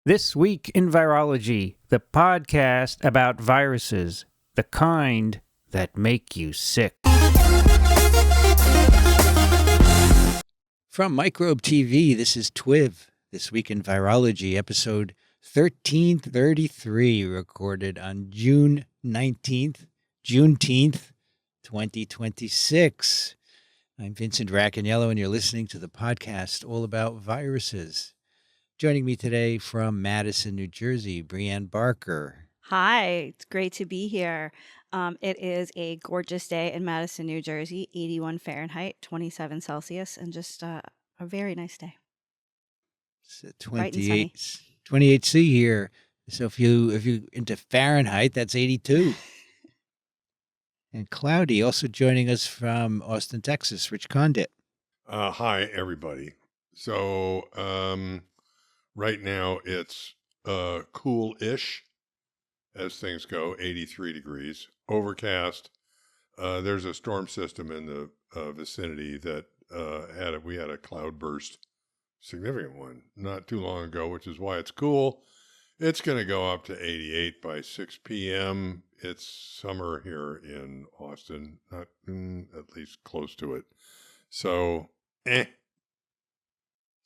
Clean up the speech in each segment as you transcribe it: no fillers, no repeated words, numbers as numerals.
This Week in Virology, the podcast about viruses, the kind that make you sick. From MicrobeTV, this is TWiV, This Week in Virology, episode 1333, recorded on June 19th, Juneteenth, 2026. I'm Vincent Racaniello, and you're listening to the podcast all about viruses. Joining me today from Madison, New Jersey, Brianne Barker. Hi, it's great to be here. It is a gorgeous day in Madison, New Jersey, 81 Fahrenheit, 27 Celsius, and just a very nice day. It's Bright and sunny. 28 C here. So if you into Fahrenheit, that's 82. And cloudy. Also joining us from Austin, Texas, Rich Condit. Hi, everybody. So right now it's cool-ish as things go, 83 degrees, overcast. There's a storm system in the vicinity that we had a cloud burst, significant one, not too long ago, which is why it's cool. It's going to go up to 88 by 6 p.m. It's summer here in Austin, not at least close to it. So, it's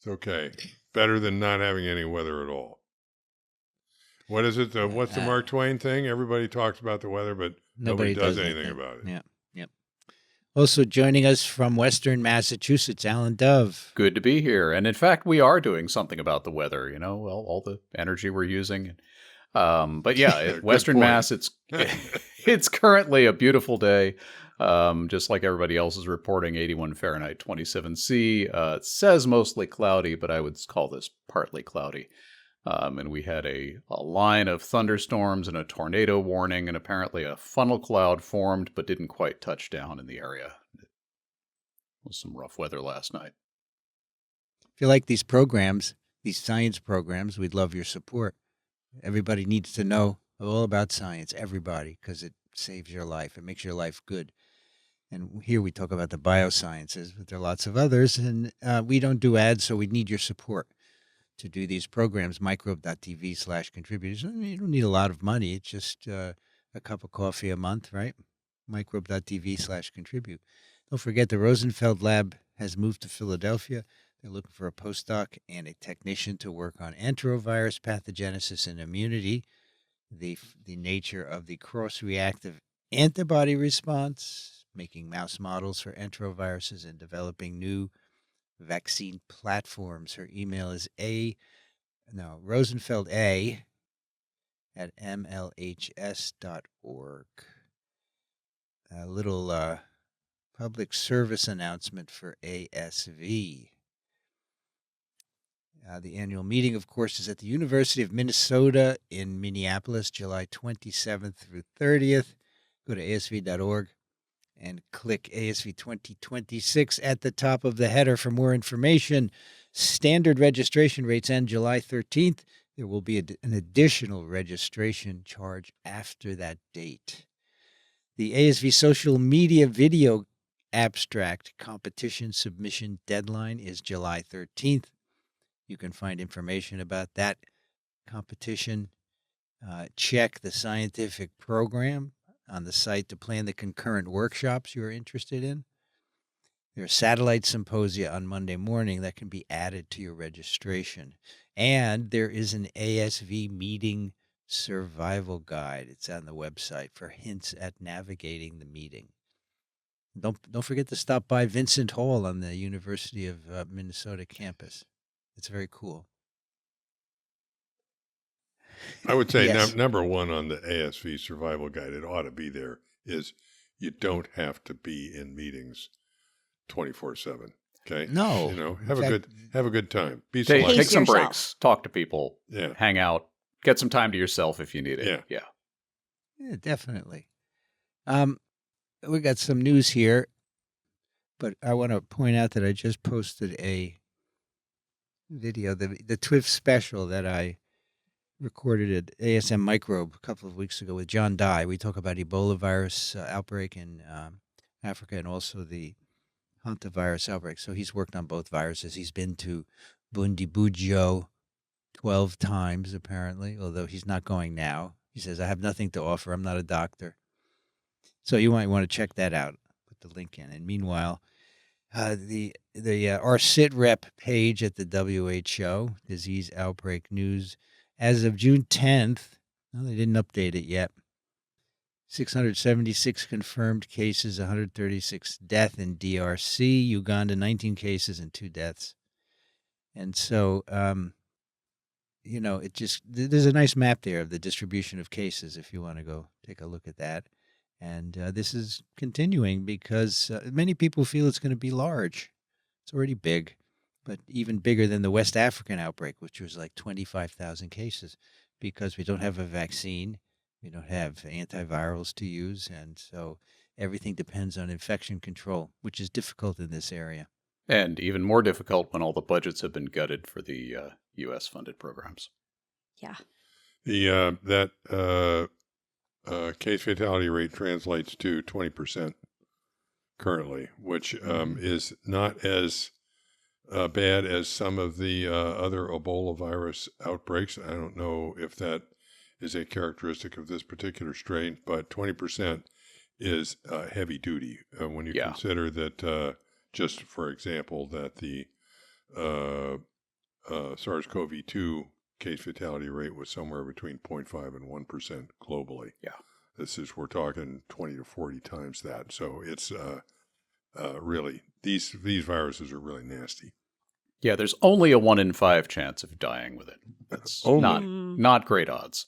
okay. Better than not having any weather at all. What is it? What's the Mark Twain thing? Everybody talks about the weather, but nobody does anything about it. Yep. Also joining us from Western Massachusetts, Alan Dove. Good to be here. And in fact, we are doing something about the weather, all the energy we're using. But yeah, Western Mass, it's currently a beautiful day. Just like everybody else is reporting, 81 Fahrenheit, 27 C. It says mostly cloudy, but I would call this partly cloudy. And we had a line of thunderstorms and a tornado warning, and apparently a funnel cloud formed but didn't quite touch down in the area. It was some rough weather last night. If you like these programs, these science programs, we'd love your support. Everybody needs to know all about science, everybody, because it saves your life. It makes your life good. And here we talk about the biosciences, but there are lots of others, and we don't do ads, so we need your support to do these programs. MicrobeTV/contributors. You don't need a lot of money. It's just a cup of coffee a month, right? MicrobeTV/contribute. Don't forget the Rosenfeld Lab has moved to Philadelphia. They're looking for a postdoc and a technician to work on enterovirus pathogenesis and immunity, the nature of the cross-reactive antibody response, making mouse models for enteroviruses, and developing new vaccine platforms. Her email is rosenfeld@mlhs.org. A little public service announcement for ASV. The annual meeting, of course, is at the University of Minnesota in Minneapolis, July 27th through 30th. Go to asv.org. and click ASV 2026 at the top of the header for more information. Standard registration rates end July 13th. There will be an additional registration charge after that date. The ASV social media video abstract competition submission deadline is July 13th. You can find information about that competition. Check the scientific program on the site to plan the concurrent workshops you're interested in. There are satellite symposia on Monday morning that can be added to your registration. And there is an ASV meeting survival guide. It's on the website for hints at navigating the meeting. Don't forget to stop by Vincent Hall on the University of Minnesota campus. It's very cool. I would say Yes. number one on the ASV survival guide, it ought to be there, is you don't have to be in meetings 24/7. Okay? No. Have a good time. Be Take selective. some yourself. breaks, talk to people, hang out, get some time to yourself if you need it. Yeah. Yeah, definitely. We got some news here, but I want to point out that I just posted a video, the TWiV special that I recorded at ASM Microbe a couple of weeks ago with John Dye. We talk about Ebola virus outbreak in Africa and also the hantavirus outbreak. So he's worked on both viruses. He's been to Bundibugyo, 12 times, apparently, although he's not going now. He says, I have nothing to offer. I'm not a doctor. So you might want to check that out. Put the link in. And meanwhile, our sit rep page at the WHO, Disease Outbreak News, as of June 10th, well, they didn't update it yet, 676 confirmed cases, 136 death in DRC, Uganda, 19 cases and 2 deaths. And so, there's a nice map there of the distribution of cases if you want to go take a look at that. And this is continuing because many people feel it's going to be large. It's already big, but even bigger than the West African outbreak, which was like 25,000 cases, because we don't have a vaccine. We don't have antivirals to use. And so everything depends on infection control, which is difficult in this area. And even more difficult when all the budgets have been gutted for the U.S.-funded programs. Yeah. That case fatality rate translates to 20% currently, which is not as bad as some of the other Ebola virus outbreaks. I don't know if that is a characteristic of this particular strain, but 20% is heavy duty when you consider that, just for example, that the SARS-CoV-2 case fatality rate was somewhere between 0.5 and 1% globally. Yeah. We're talking 20 to 40 times that. So it's really, these viruses are really nasty. Yeah, there's only a 1 in 5 chance of dying with it. That's not great odds.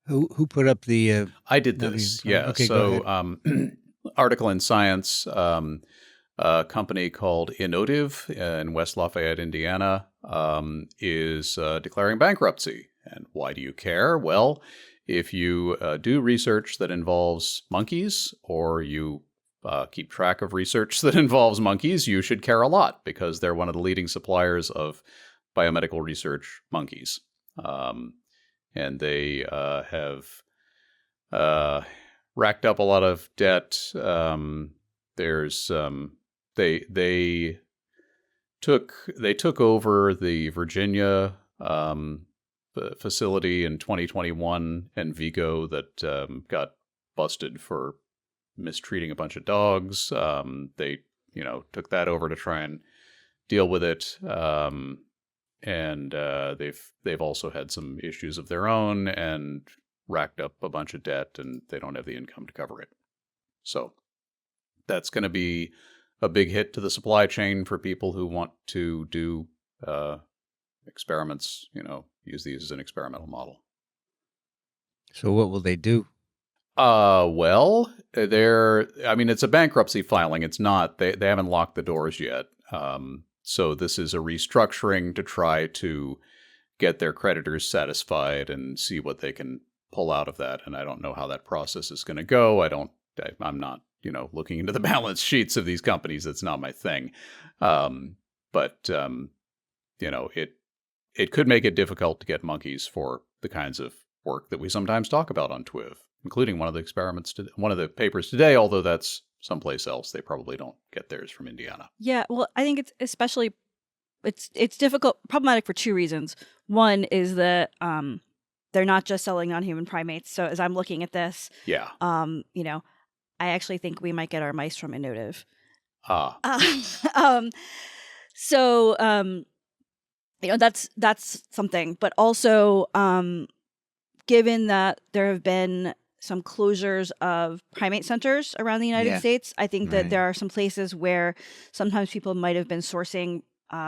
Who put up the... I did this, yeah. Okay, so article in Science, a company called Innovative in West Lafayette, Indiana, is declaring bankruptcy. And why do you care? Well, if you do research that involves monkeys, or you keep track of research that involves monkeys, you should care a lot, because they're one of the leading suppliers of biomedical research monkeys. And they have racked up a lot of debt. They took over the Virginia facility in 2021 in Vigo that got busted for mistreating a bunch of dogs. They took that over to try and deal with it. And they've also had some issues of their own and racked up a bunch of debt, and they don't have the income to cover it. So that's going to be a big hit to the supply chain for people who want to do experiments, use these as an experimental model. So what will they do? Well, it's a bankruptcy filing. It's not, they haven't locked the doors yet. So this is a restructuring to try to get their creditors satisfied and see what they can pull out of that. And I don't know how that process is going to go. I'm not, looking into the balance sheets of these companies. That's not my thing. But it could make it difficult to get monkeys for the kinds of work that we sometimes talk about on TWiV, including one of the papers today, although that's someplace else. They probably don't get theirs from Indiana. Yeah, well, I think it's especially it's difficult, problematic for 2 reasons. One is that they're not just selling non-human primates. So as I'm looking at this, I actually think we might get our mice from Innovative. That's something. But also, given that there have been some closures of primate centers around the United States, I think that there are some places where sometimes people might have been sourcing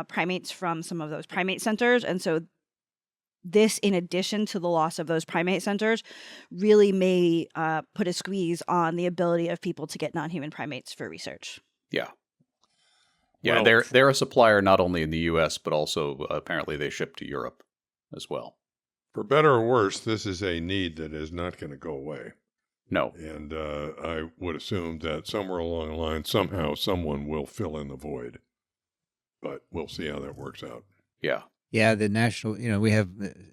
primates from some of those primate centers. And so this, in addition to the loss of those primate centers, really may put a squeeze on the ability of people to get non-human primates for research. Yeah. Yeah, well, they're a supplier not only in the U.S., but also apparently they ship to Europe as well. For better or worse, this is a need that is not going to go away. No. And I would assume that somewhere along the line, somehow, someone will fill in the void. But we'll see how that works out. Yeah. Yeah, the national, we have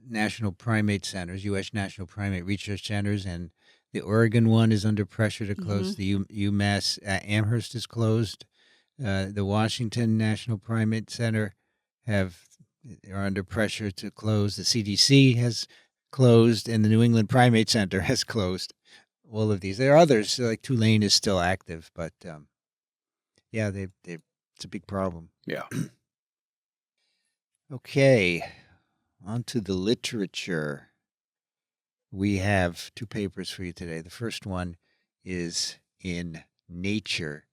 national primate centers, U.S. National Primate Research Centers, and the Oregon one is under pressure to close. The UMass Amherst is closed. The Washington National Primate Center are under pressure to close. The CDC has closed, and the New England Primate Center has closed. All of these. There are others, like Tulane is still active, but yeah, it's a big problem. Yeah. Okay, on to the literature. We have 2 papers for you today. The first one is in Nature,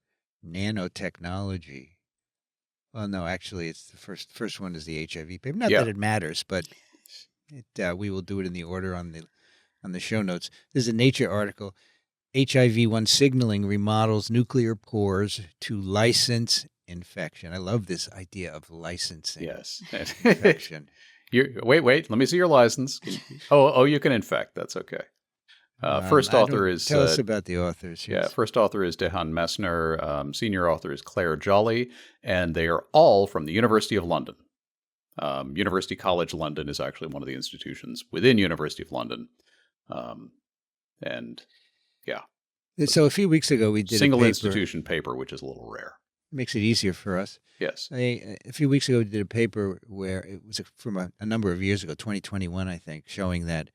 Nanotechnology. Well, no, actually, it's the first one is the HIV paper. Not that it matters, but we will do it in the order on the show notes. This is a Nature article. HIV-1 signaling remodels nuclear pores to license infection. I love this idea of licensing. Yes. Infection. Wait. Let me see your license. You can infect. That's okay. First author is... Tell us about the authors. Yes. Yeah, first author is Dehan Messner. Senior author is Claire Jolly. And they are all from the University of London. University College London is actually one of the institutions within University of London. And yeah. So a few weeks ago we did single a paper. Institution paper, which is a little rare. Makes it easier for us. Yes. A few weeks ago we did a paper where it was from a number of years ago, 2021, I think, showing that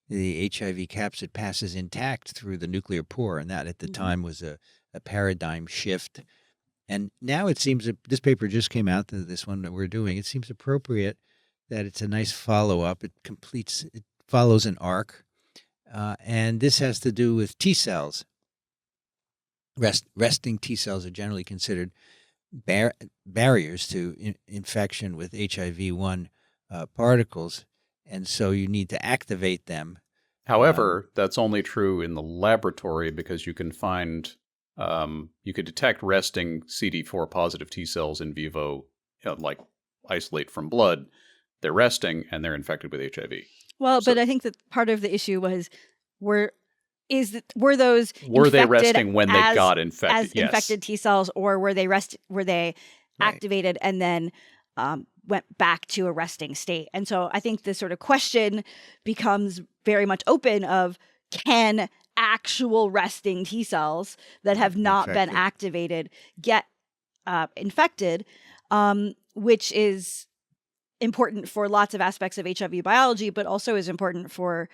the HIV capsid passes intact through the nuclear pore, and that at the time was a paradigm shift. And now it seems that this paper just came out, this one that we're doing. It seems appropriate that it's a nice follow-up. It follows an arc. And this has to do with T cells. Resting T cells are generally considered barriers to infection with HIV-1 particles, and so you need to activate them. However, that's only true in the laboratory because you can find, you could detect resting CD4 positive T cells in vivo, like isolate from blood. They're resting and they're infected with HIV. Well, but I think that part of the issue was were they resting when they got infected? As infected T cells, or were they activated and then went back to a resting state? And so I think this sort of question becomes very much open of, can actual resting T cells that have not been activated get infected, which is important for lots of aspects of HIV biology, but also is important for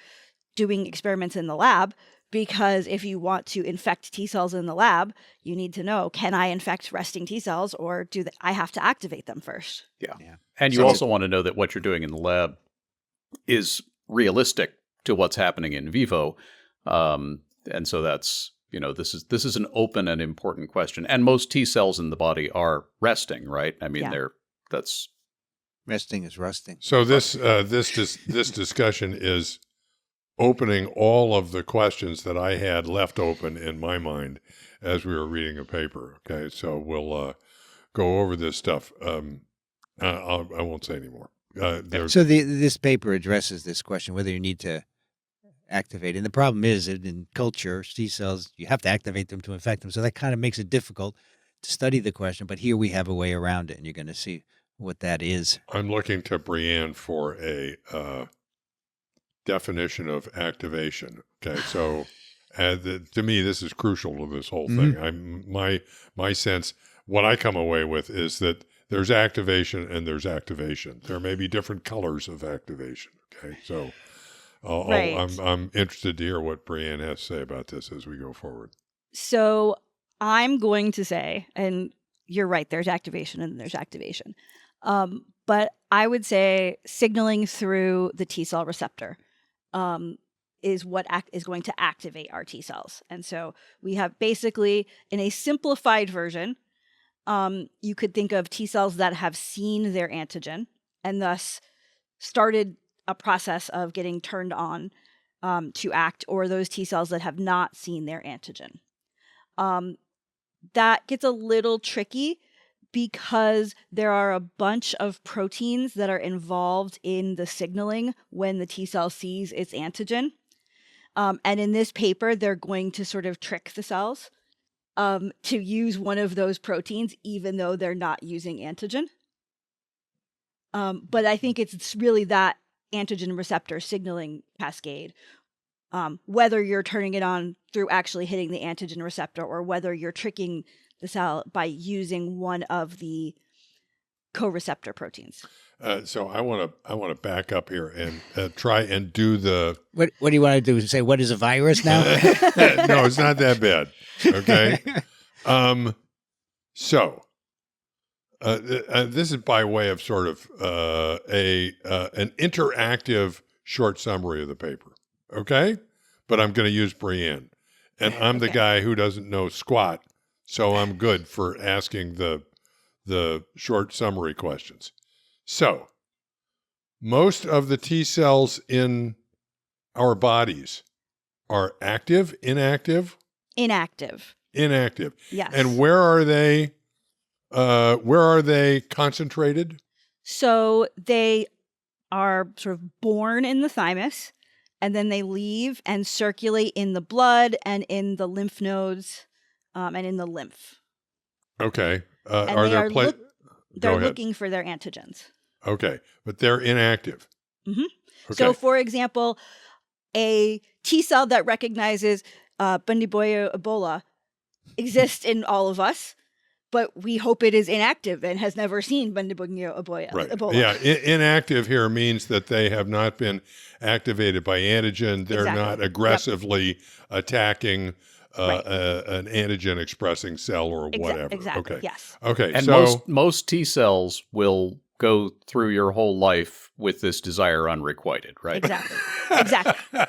doing experiments in the lab. Because if you want to infect T cells in the lab, you need to know, can I infect resting T cells, or I have to activate them first? Yeah. And you also want to know that what you're doing in the lab is realistic to what's happening in vivo. And so that's, this is an open and important question. And most T cells in the body are resting, right? I mean, that's... Resting is rusting. So this discussion is opening all of the questions that I had left open in my mind as we were reading a paper. Okay, so we'll go over this stuff. I won't say anymore. So this paper addresses this question, whether you need to activate. And the problem is that in culture, T cells, you have to activate them to infect them. So that kind of makes it difficult to study the question. But here we have a way around it, and you're going to see what that is. I'm looking to Brianne for a definition of activation. Okay, so to me, this is crucial to this whole thing. My sense, what I come away with is that there's activation and there's activation. There may be different colors of activation. Okay, so I'm interested to hear what Brianne has to say about this as we go forward. So I'm going to say, and you're right, there's activation and there's activation. But I would say signaling through the T cell receptor is what is going to activate our T cells. And so we have basically, in a simplified version, you could think of T cells that have seen their antigen and thus started a process of getting turned on to act, or those T cells that have not seen their antigen. That gets a little tricky because there are a bunch of proteins that are involved in the signaling when the T cell sees its antigen. And in this paper, they're going to sort of trick the cells to use one of those proteins, even though they're not using antigen. But I think it's really that antigen receptor signaling cascade, whether you're turning it on through actually hitting the antigen receptor or whether you're tricking the cell by using one of the co-receptor proteins. So I want to back up here and try and do the. What do you want to do? Say what is a virus now? No, it's not that bad. Okay. So this is by way of sort of an interactive short summary of the paper. Okay, but I'm going to use Brienne, and I'm the guy who doesn't know squat, so I'm good for asking the short summary questions. So, most of the T cells in our bodies are active, inactive? Inactive. Inactive. Yes. And where are they concentrated? So they are sort of born in the thymus, and then they leave and circulate in the blood and in the lymph nodes and in the lymph. Okay. And Are they there are they're ahead. looking for their antigens. Okay, but they're inactive. Mm-hmm. Okay. So, for example, a T cell that recognizes Bundyboyo Ebola exists in all of us, but we hope it is inactive and has never seen Bundyboyo Ebola. Yeah, inactive here means that they have not been activated by antigen. They're not aggressively attacking an antigen-expressing cell or whatever. Exactly. Okay. Yes. Okay. And so most T cells will go through your whole life with this desire unrequited, right? Exactly. Exactly.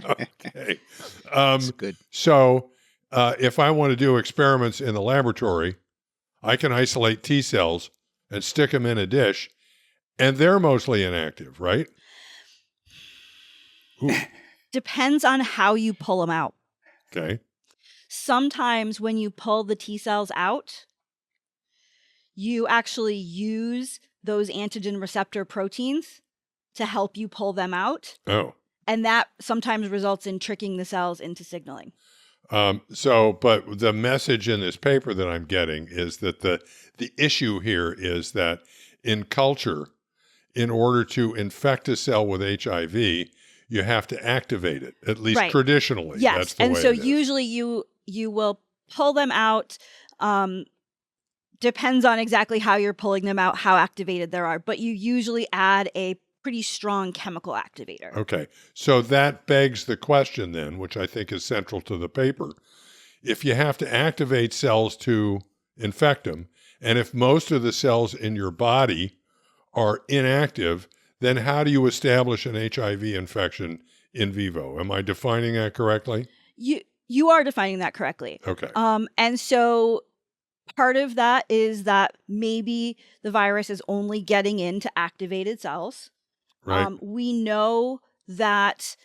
Okay. That's good. So if I want to do experiments in the laboratory, I can isolate T cells and stick them in a dish, and they're mostly inactive, right? Ooh. Depends on how you pull them out. Okay. Sometimes when you pull the T cells out, you actually use those antigen receptor proteins to help you pull them out. Oh. And that sometimes results in tricking the cells into signaling. But the message in this paper that I'm getting is that the issue here is that in culture, in order to infect a cell with HIV, you have to activate it, at least traditionally. Yes, that's the and way so it is. usually you will pull them out. Depends on exactly how you're pulling them out, how activated they are, but you usually add a pretty strong chemical activator. Okay, so that begs the question then, which I think is central to the paper. If you have to activate cells to infect them, and if most of the cells in your body are inactive, then how do you establish an HIV infection in vivo? Am I defining that correctly? You are defining that correctly. Okay. And so part of that is that maybe the virus is only getting into activated cells. Right. We know that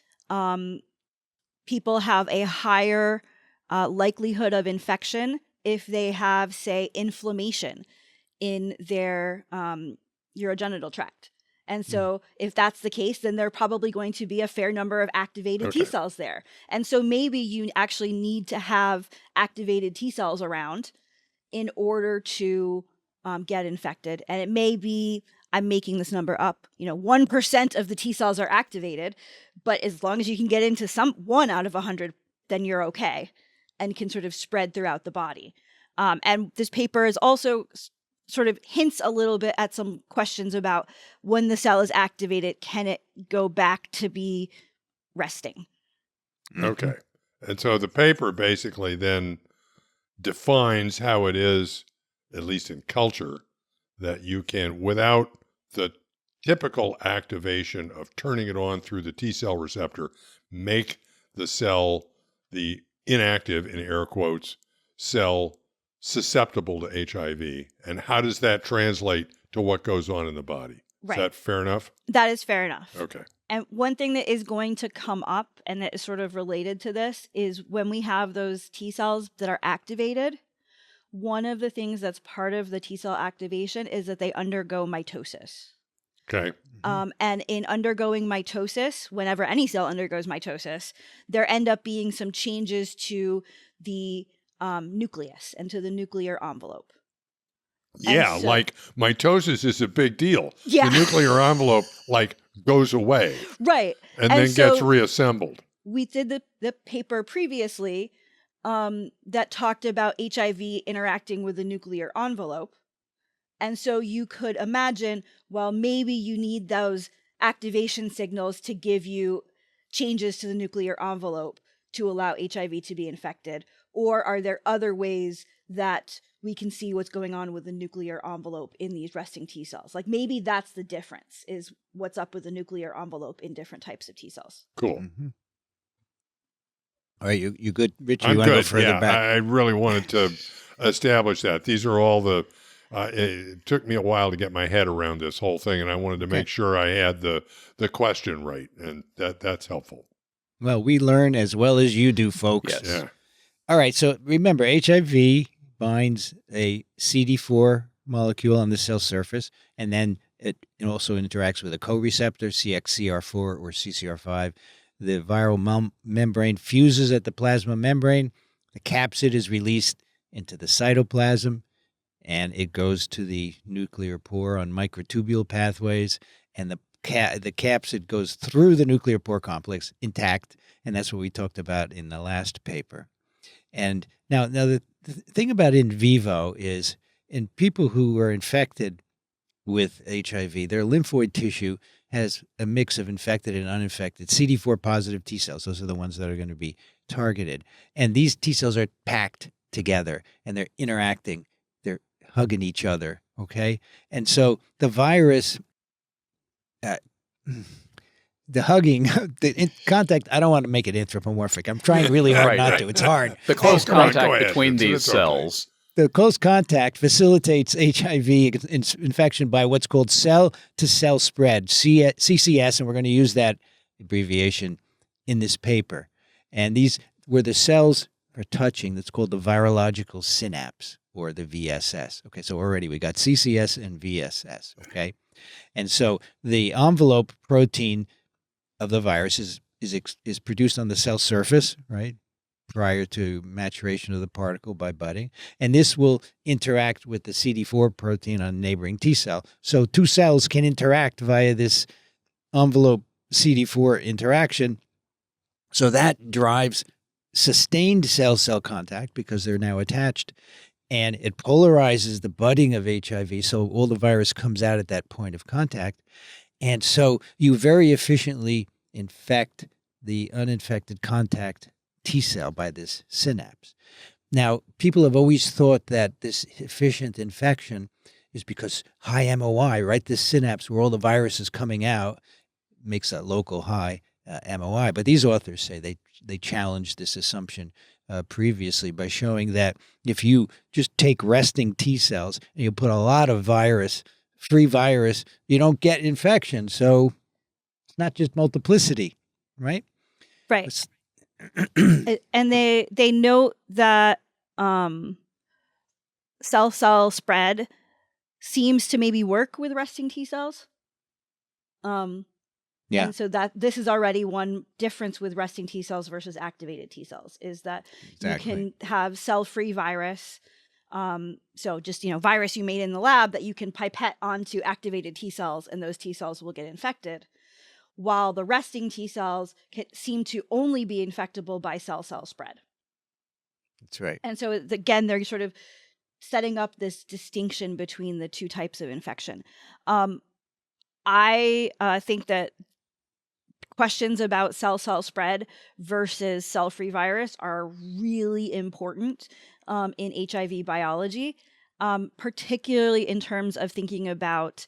people have a higher likelihood of infection if they have, say, inflammation in their urogenital tract. And so if that's the case, then there are probably going to be a fair number of activated T cells there. And so maybe you actually need to have activated T cells around in order to get infected. And it may be, I'm making this number up, 1% of the T cells are activated, but as long as you can get into 1 out of 100, then you're okay and can sort of spread throughout the body. And this paper is also sort of hints a little bit at some questions about when the cell is activated, can it go back to be resting? Okay. And so the paper basically then defines how it is, at least in culture, that you can, without the typical activation of turning it on through the T cell receptor, make the cell, the inactive, in air quotes, cell susceptible to HIV. And how does that translate to what goes on in the body? Right. Is that fair enough? That is fair enough. Okay. And one thing that is going to come up and that is sort of related to this is when we have those T cells that are activated, one of the things that's part of the T cell activation is that they undergo mitosis. Okay. And in undergoing mitosis, whenever any cell undergoes mitosis, there end up being some changes to the nucleus and to the nuclear envelope. Yeah, so, like mitosis is a big deal. Yeah. The nuclear envelope goes away. Right. And then so gets reassembled. We did the paper previously that talked about HIV interacting with the nuclear envelope. And so you could imagine, well, maybe you need those activation signals to give you changes to the nuclear envelope to allow HIV to be infected. Or are there other ways that we can see what's going on with the nuclear envelope in these resting T cells? Like maybe that's the difference, is what's up with the nuclear envelope in different types of T cells. Cool. Mm-hmm. All right, you good, Rich? I'm You want to go good. further back? I really wanted to establish that. These are all the. It took me a while to get my head around this whole thing, and I wanted to make sure I had the question right, and that's helpful. Well, we learn as well as you do, folks. Yes. Yeah. All right, so remember, HIV binds a CD4 molecule on the cell surface, and then it also interacts with a co-receptor, CXCR4 or CCR5. The viral membrane fuses at the plasma membrane. The capsid is released into the cytoplasm, and it goes to the nuclear pore on microtubule pathways, and the capsid goes through the nuclear pore complex intact, and that's what we talked about in the last paper. And now the thing about in vivo is in people who are infected with HIV, their lymphoid tissue has a mix of infected and uninfected CD4 positive T cells. Those are the ones that are going to be targeted. And these T cells are packed together and they're interacting. They're hugging each other. Okay. And so the virus, the hugging, contact, I don't want to make it anthropomorphic. I'm trying really hard not to. It's hard. The close contact go ahead. between these It's okay. cells. The close contact facilitates HIV infection by what's called cell-to-cell spread, CCS, and we're going to use that abbreviation in this paper. And these, where the cells are touching, that's called the virological synapse, or the VSS. Okay, so already we got CCS and VSS, okay? And so the envelope protein of the virus is produced on the cell surface, right, prior to maturation of the particle by budding. And this will interact with the CD4 protein on a neighboring T cell. So two cells can interact via this envelope CD4 interaction. So that drives sustained cell-cell contact because they're now attached. And it polarizes the budding of HIV. So all the virus comes out at that point of contact. And so you very efficiently infect the uninfected contact T cell by this synapse. Now, people have always thought that this efficient infection is because high MOI, right? This synapse where all the virus is coming out makes a local high MOI. But these authors say they challenged this assumption previously by showing that if you just take resting T cells and you put a lot of free virus, you don't get infection. So it's not just multiplicity, right? Right. And they note that cell spread seems to maybe work with resting T cells. Yeah. And so that this is already one difference with resting T cells versus activated T cells is that you can have cell-free virus. So just, virus you made in the lab that you can pipette onto activated T cells and those T cells will get infected. While the resting T cells seem to only be infectable by cell-cell spread. That's right. And so, again, they're sort of setting up this distinction between the two types of infection. I think that questions about cell-cell spread versus cell-free virus are really important in HIV biology, particularly in terms of thinking about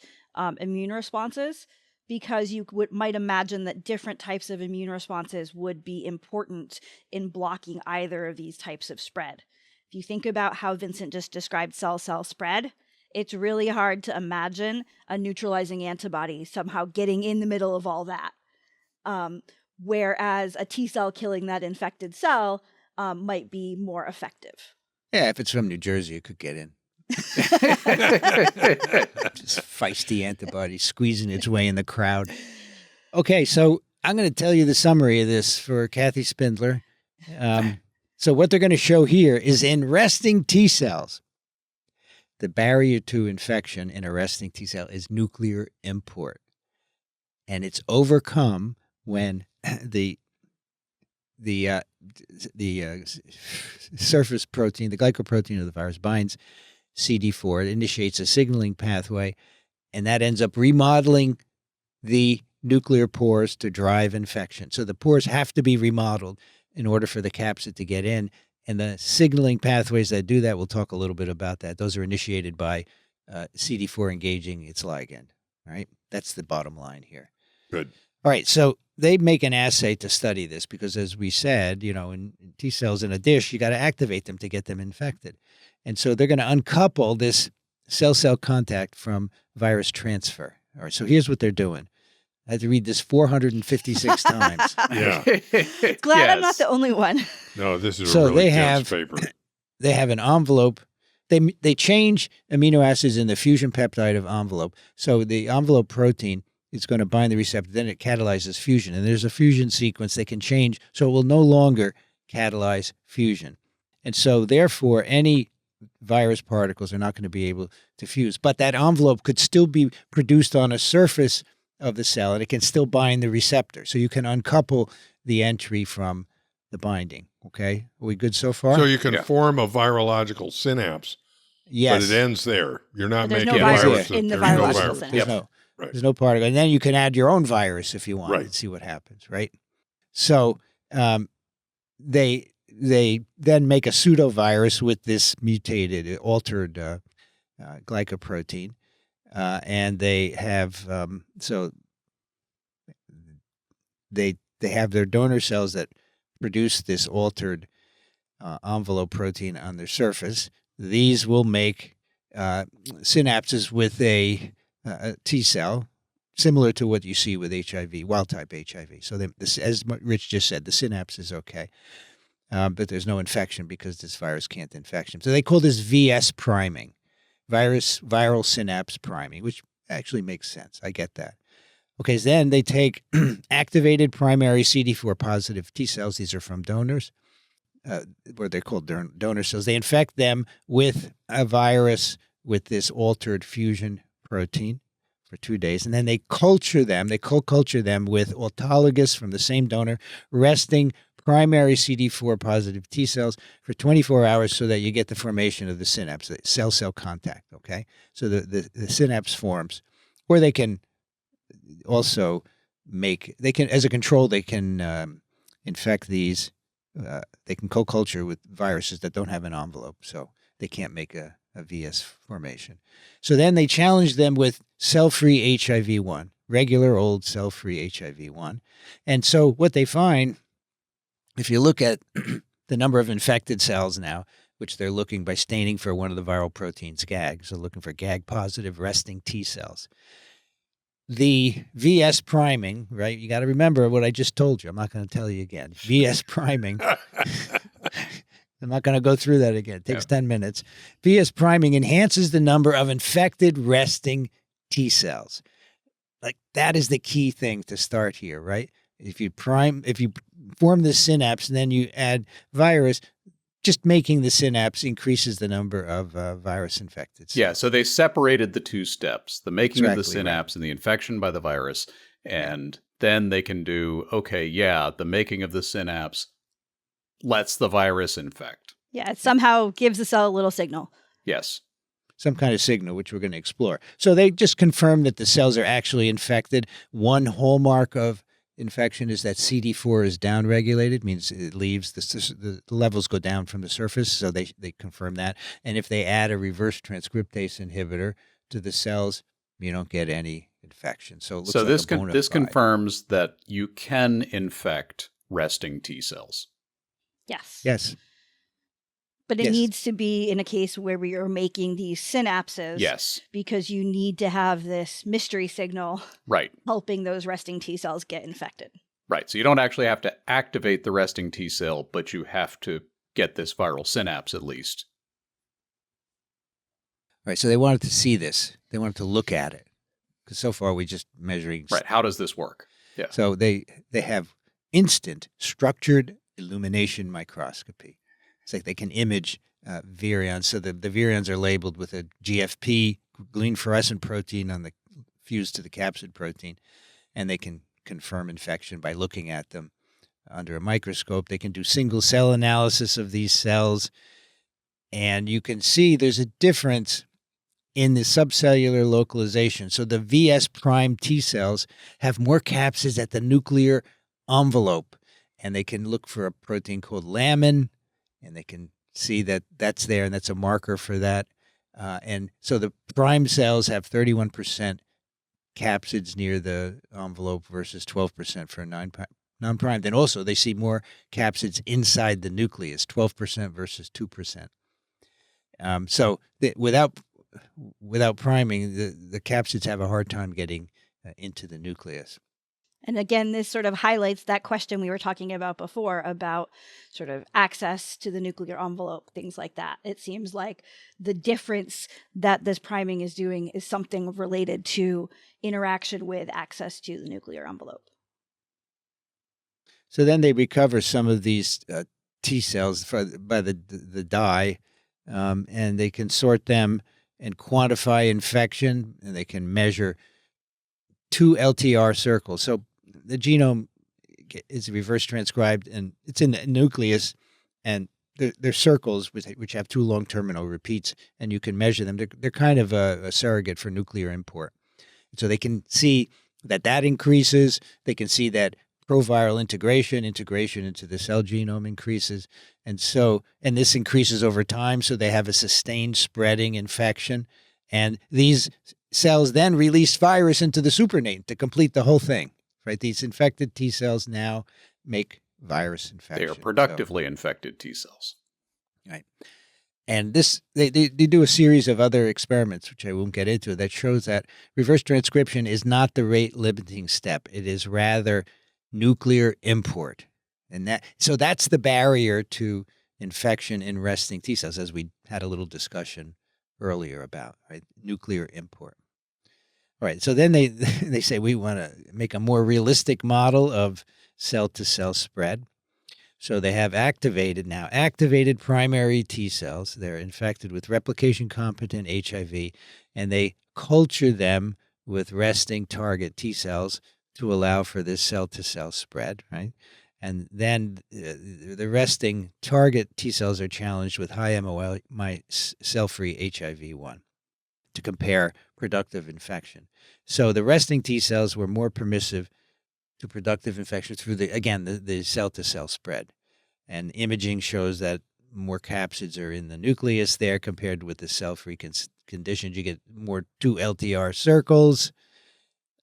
immune responses. Because you might imagine that different types of immune responses would be important in blocking either of these types of spread. If you think about how Vincent just described cell-cell spread, it's really hard to imagine a neutralizing antibody somehow getting in the middle of all that. Whereas a T cell killing that infected cell might be more effective. Yeah, if it's from New Jersey, it could get in. Just feisty antibody squeezing its way in the crowd. Okay, so I'm going to tell you the summary of this for Kathy Spindler. So what they're going to show here is in resting T cells, the barrier to infection in a resting T cell is nuclear import. And it's overcome when the surface protein, the glycoprotein of the virus binds CD4. It initiates a signaling pathway, and that ends up remodeling the nuclear pores to drive infection. So the pores have to be remodeled in order for the capsid to get in. And the signaling pathways that do that, we'll talk a little bit about that. Those are initiated by CD4 engaging its ligand, right? That's the bottom line here. Good. All right, so they make an assay to study this because, as we said, in T cells in a dish, you got to activate them to get them infected. And so they're going to uncouple this cell-cell contact from virus transfer. All right, so here's what they're doing. I had to read this 456 times. Yeah. Glad I'm not the only one. No, this is So a really they dense have- paper. They have an envelope. They change amino acids in the fusion peptide of envelope. So the envelope protein is going to bind the receptor, then it catalyzes fusion. And there's a fusion sequence they can change, so it will no longer catalyze fusion. And so therefore, any virus particles are not going to be able to fuse. But that envelope could still be produced on a surface of the cell, and it can still bind the receptor. So you can uncouple the entry from the binding. Okay? Are we good so far? So you can form a virological synapse, yes. but it ends there. You're not There's making no virus viruses. in the There's no virological virus. synapse. There's Yep. no, Right. there's no particle. And then you can add your own virus if you want Right. and see what happens, right? So they then make a pseudovirus with this mutated, altered glycoprotein. And they have, they have their donor cells that produce this altered envelope protein on their surface. These will make synapses with a T cell, similar to what you see with HIV, wild-type HIV. So this, as Rich just said, the synapse is okay, but there's no infection because this virus can't infect them. So they call this VS priming, viral synapse priming, which actually makes sense. I get that. Okay, so then they take activated primary CD4 positive T cells. These are from donors, where they're called donor cells. They infect them with a virus with this altered fusion protein for 2 days, and then they culture them. They co-culture them with autologous from the same donor, resting primary CD4 positive T cells for 24 hours so that you get the formation of the synapse, the cell-cell contact, okay? So the synapse forms, or they can also as a control, they can infect these, they can co-culture with viruses that don't have an envelope, so they can't make a VS formation. So then they challenge them with cell-free HIV-1, regular old cell-free HIV-1. And so what they find, if you look at the number of infected cells now, which they're looking by staining for one of the viral proteins, GAG, so looking for GAG-positive resting T cells. The VS priming, right? You got to remember what I just told you. I'm not going to tell you again. VS priming. I'm not going to go through that again. It takes 10 minutes. VS priming enhances the number of infected resting T cells. Like, that is the key thing to start here, right? If you form the synapse and then you add virus, just making the synapse increases the number of virus-infected cells. Yeah, so they separated the two steps, the making of the Exactly, synapse and the infection by the virus, and then they can do, the making of the synapse lets the virus infect. Yeah, it somehow gives the cell a little signal. Yes. Some kind of signal, which we're going to explore. So they just confirm that the cells are actually infected. One hallmark of infection is that CD4 is downregulated, means it leaves, the levels go down from the surface, so they confirm that. And if they add a reverse transcriptase inhibitor to the cells, you don't get any infection. So it looks like this a bona this fide. confirms that you can infect resting T cells. Yes. Yes. But it Yes. needs to be in a case where we are making these synapses. Yes. Because you need to have this mystery signal Right. helping those resting T cells get infected. Right. So you don't actually have to activate the resting T cell, but you have to get this viral synapse at least. Right. So they wanted to see this. They wanted to look at it. Because so far we're just measuring. Right. How does this work? Yeah. So they have instant structured illumination microscopy. It's like they can image virions. So the virions are labeled with a GFP, green fluorescent protein fused to the capsid protein, and they can confirm infection by looking at them under a microscope. They can do single cell analysis of these cells, And you can see there's a difference in the subcellular localization. So the VS prime T cells have more capsids at the nuclear envelope, and they can look for a protein called lamin, and they can see that that's there, and that's a marker for that. And so the prime cells have 31% capsids near the envelope versus 12% for non-primed. And also they see more capsids inside the nucleus, 12% versus 2%. Without priming, the capsids have a hard time getting into the nucleus. And again, this sort of highlights that question we were talking about before about sort of access to the nuclear envelope, things like that. It seems like the difference that this priming is doing is something related to interaction with access to the nuclear envelope. So then they recover some of these T cells by the dye, and they can sort them and quantify infection, and they can measure 2 LTR circles. So the genome is reverse transcribed, and it's in the nucleus, and they're circles which have 2 long terminal repeats, and you can measure them. They're kind of a surrogate for nuclear import. So they can see that increases. They can see that proviral integration into the cell genome increases. And this increases over time, so they have a sustained spreading infection. And these cells then release virus into the supernate to complete the whole thing, right? These infected T cells now make virus infection. They are productively infected T cells. Right. And they do a series of other experiments, which I won't get into, that shows that reverse transcription is not the rate-limiting step. It is rather nuclear import. And that's the barrier to infection in resting T cells, as we had a little discussion earlier about, right? Nuclear import. All right, so then they say we want to make a more realistic model of cell-to-cell spread. So they have activated primary T cells. They're infected with replication-competent HIV, and they culture them with resting target T cells to allow for this cell-to-cell spread, right? And then the resting target T cells are challenged with high MOL cell-free HIV-1 to compare productive infection. So the resting T cells were more permissive to productive infection through the cell-to-cell spread. And imaging shows that more capsids are in the nucleus there compared with the cell-free conditions. You get more 2 LTR circles.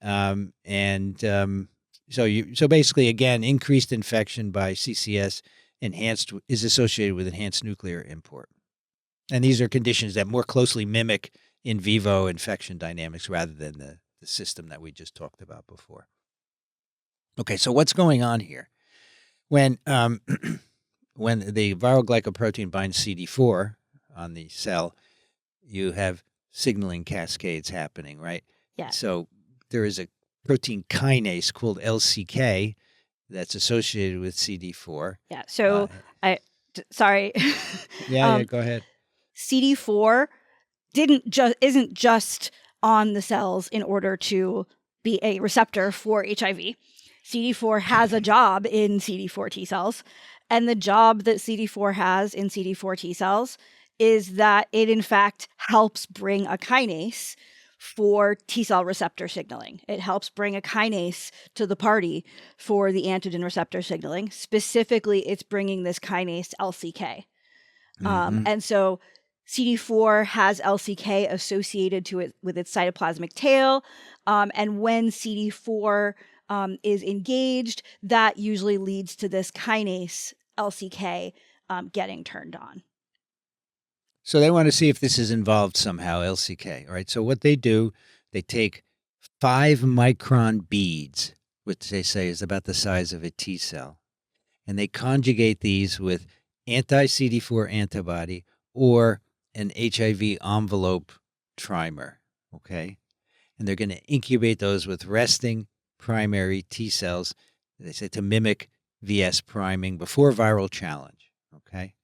So basically, again, increased infection by CCS is associated with enhanced nuclear import. And these are conditions that more closely mimic in vivo infection dynamics rather than the system that we just talked about before. Okay, so what's going on here? When the viral glycoprotein binds CD4 on the cell, you have signaling cascades happening, right? Yeah. So there is a protein kinase called LCK that's associated with CD4. Yeah. So sorry. Yeah, go ahead. CD4 isn't just on the cells in order to be a receptor for HIV. CD4 has a job in CD4 T cells, and the job that CD4 has in CD4 T cells is that it in fact helps bring a kinase for T cell receptor signaling. It helps bring a kinase to the party for the antigen receptor signaling. Specifically, it's bringing this kinase LCK. And so CD4 has LCK associated to it with its cytoplasmic tail. And when CD4 is engaged, that usually leads to this kinase LCK getting turned on. So they want to see if this is involved somehow, LCK. All right. So what they do, they take 5-micron beads, which they say is about the size of a T cell, and they conjugate these with anti-CD4 antibody or an HIV envelope trimer. Okay. And they're going to incubate those with resting primary T cells, they say, to mimic VS priming before viral challenge. Okay.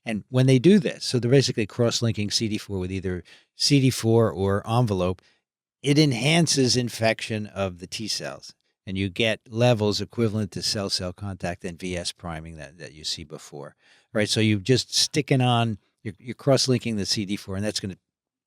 And when they do this, so they're basically cross-linking CD4 with either CD4 or envelope, it enhances infection of the T cells. And you get levels equivalent to cell-cell contact and VS priming that you see before. Right? So you've just sticking on you're cross-linking the CD4, and that's going to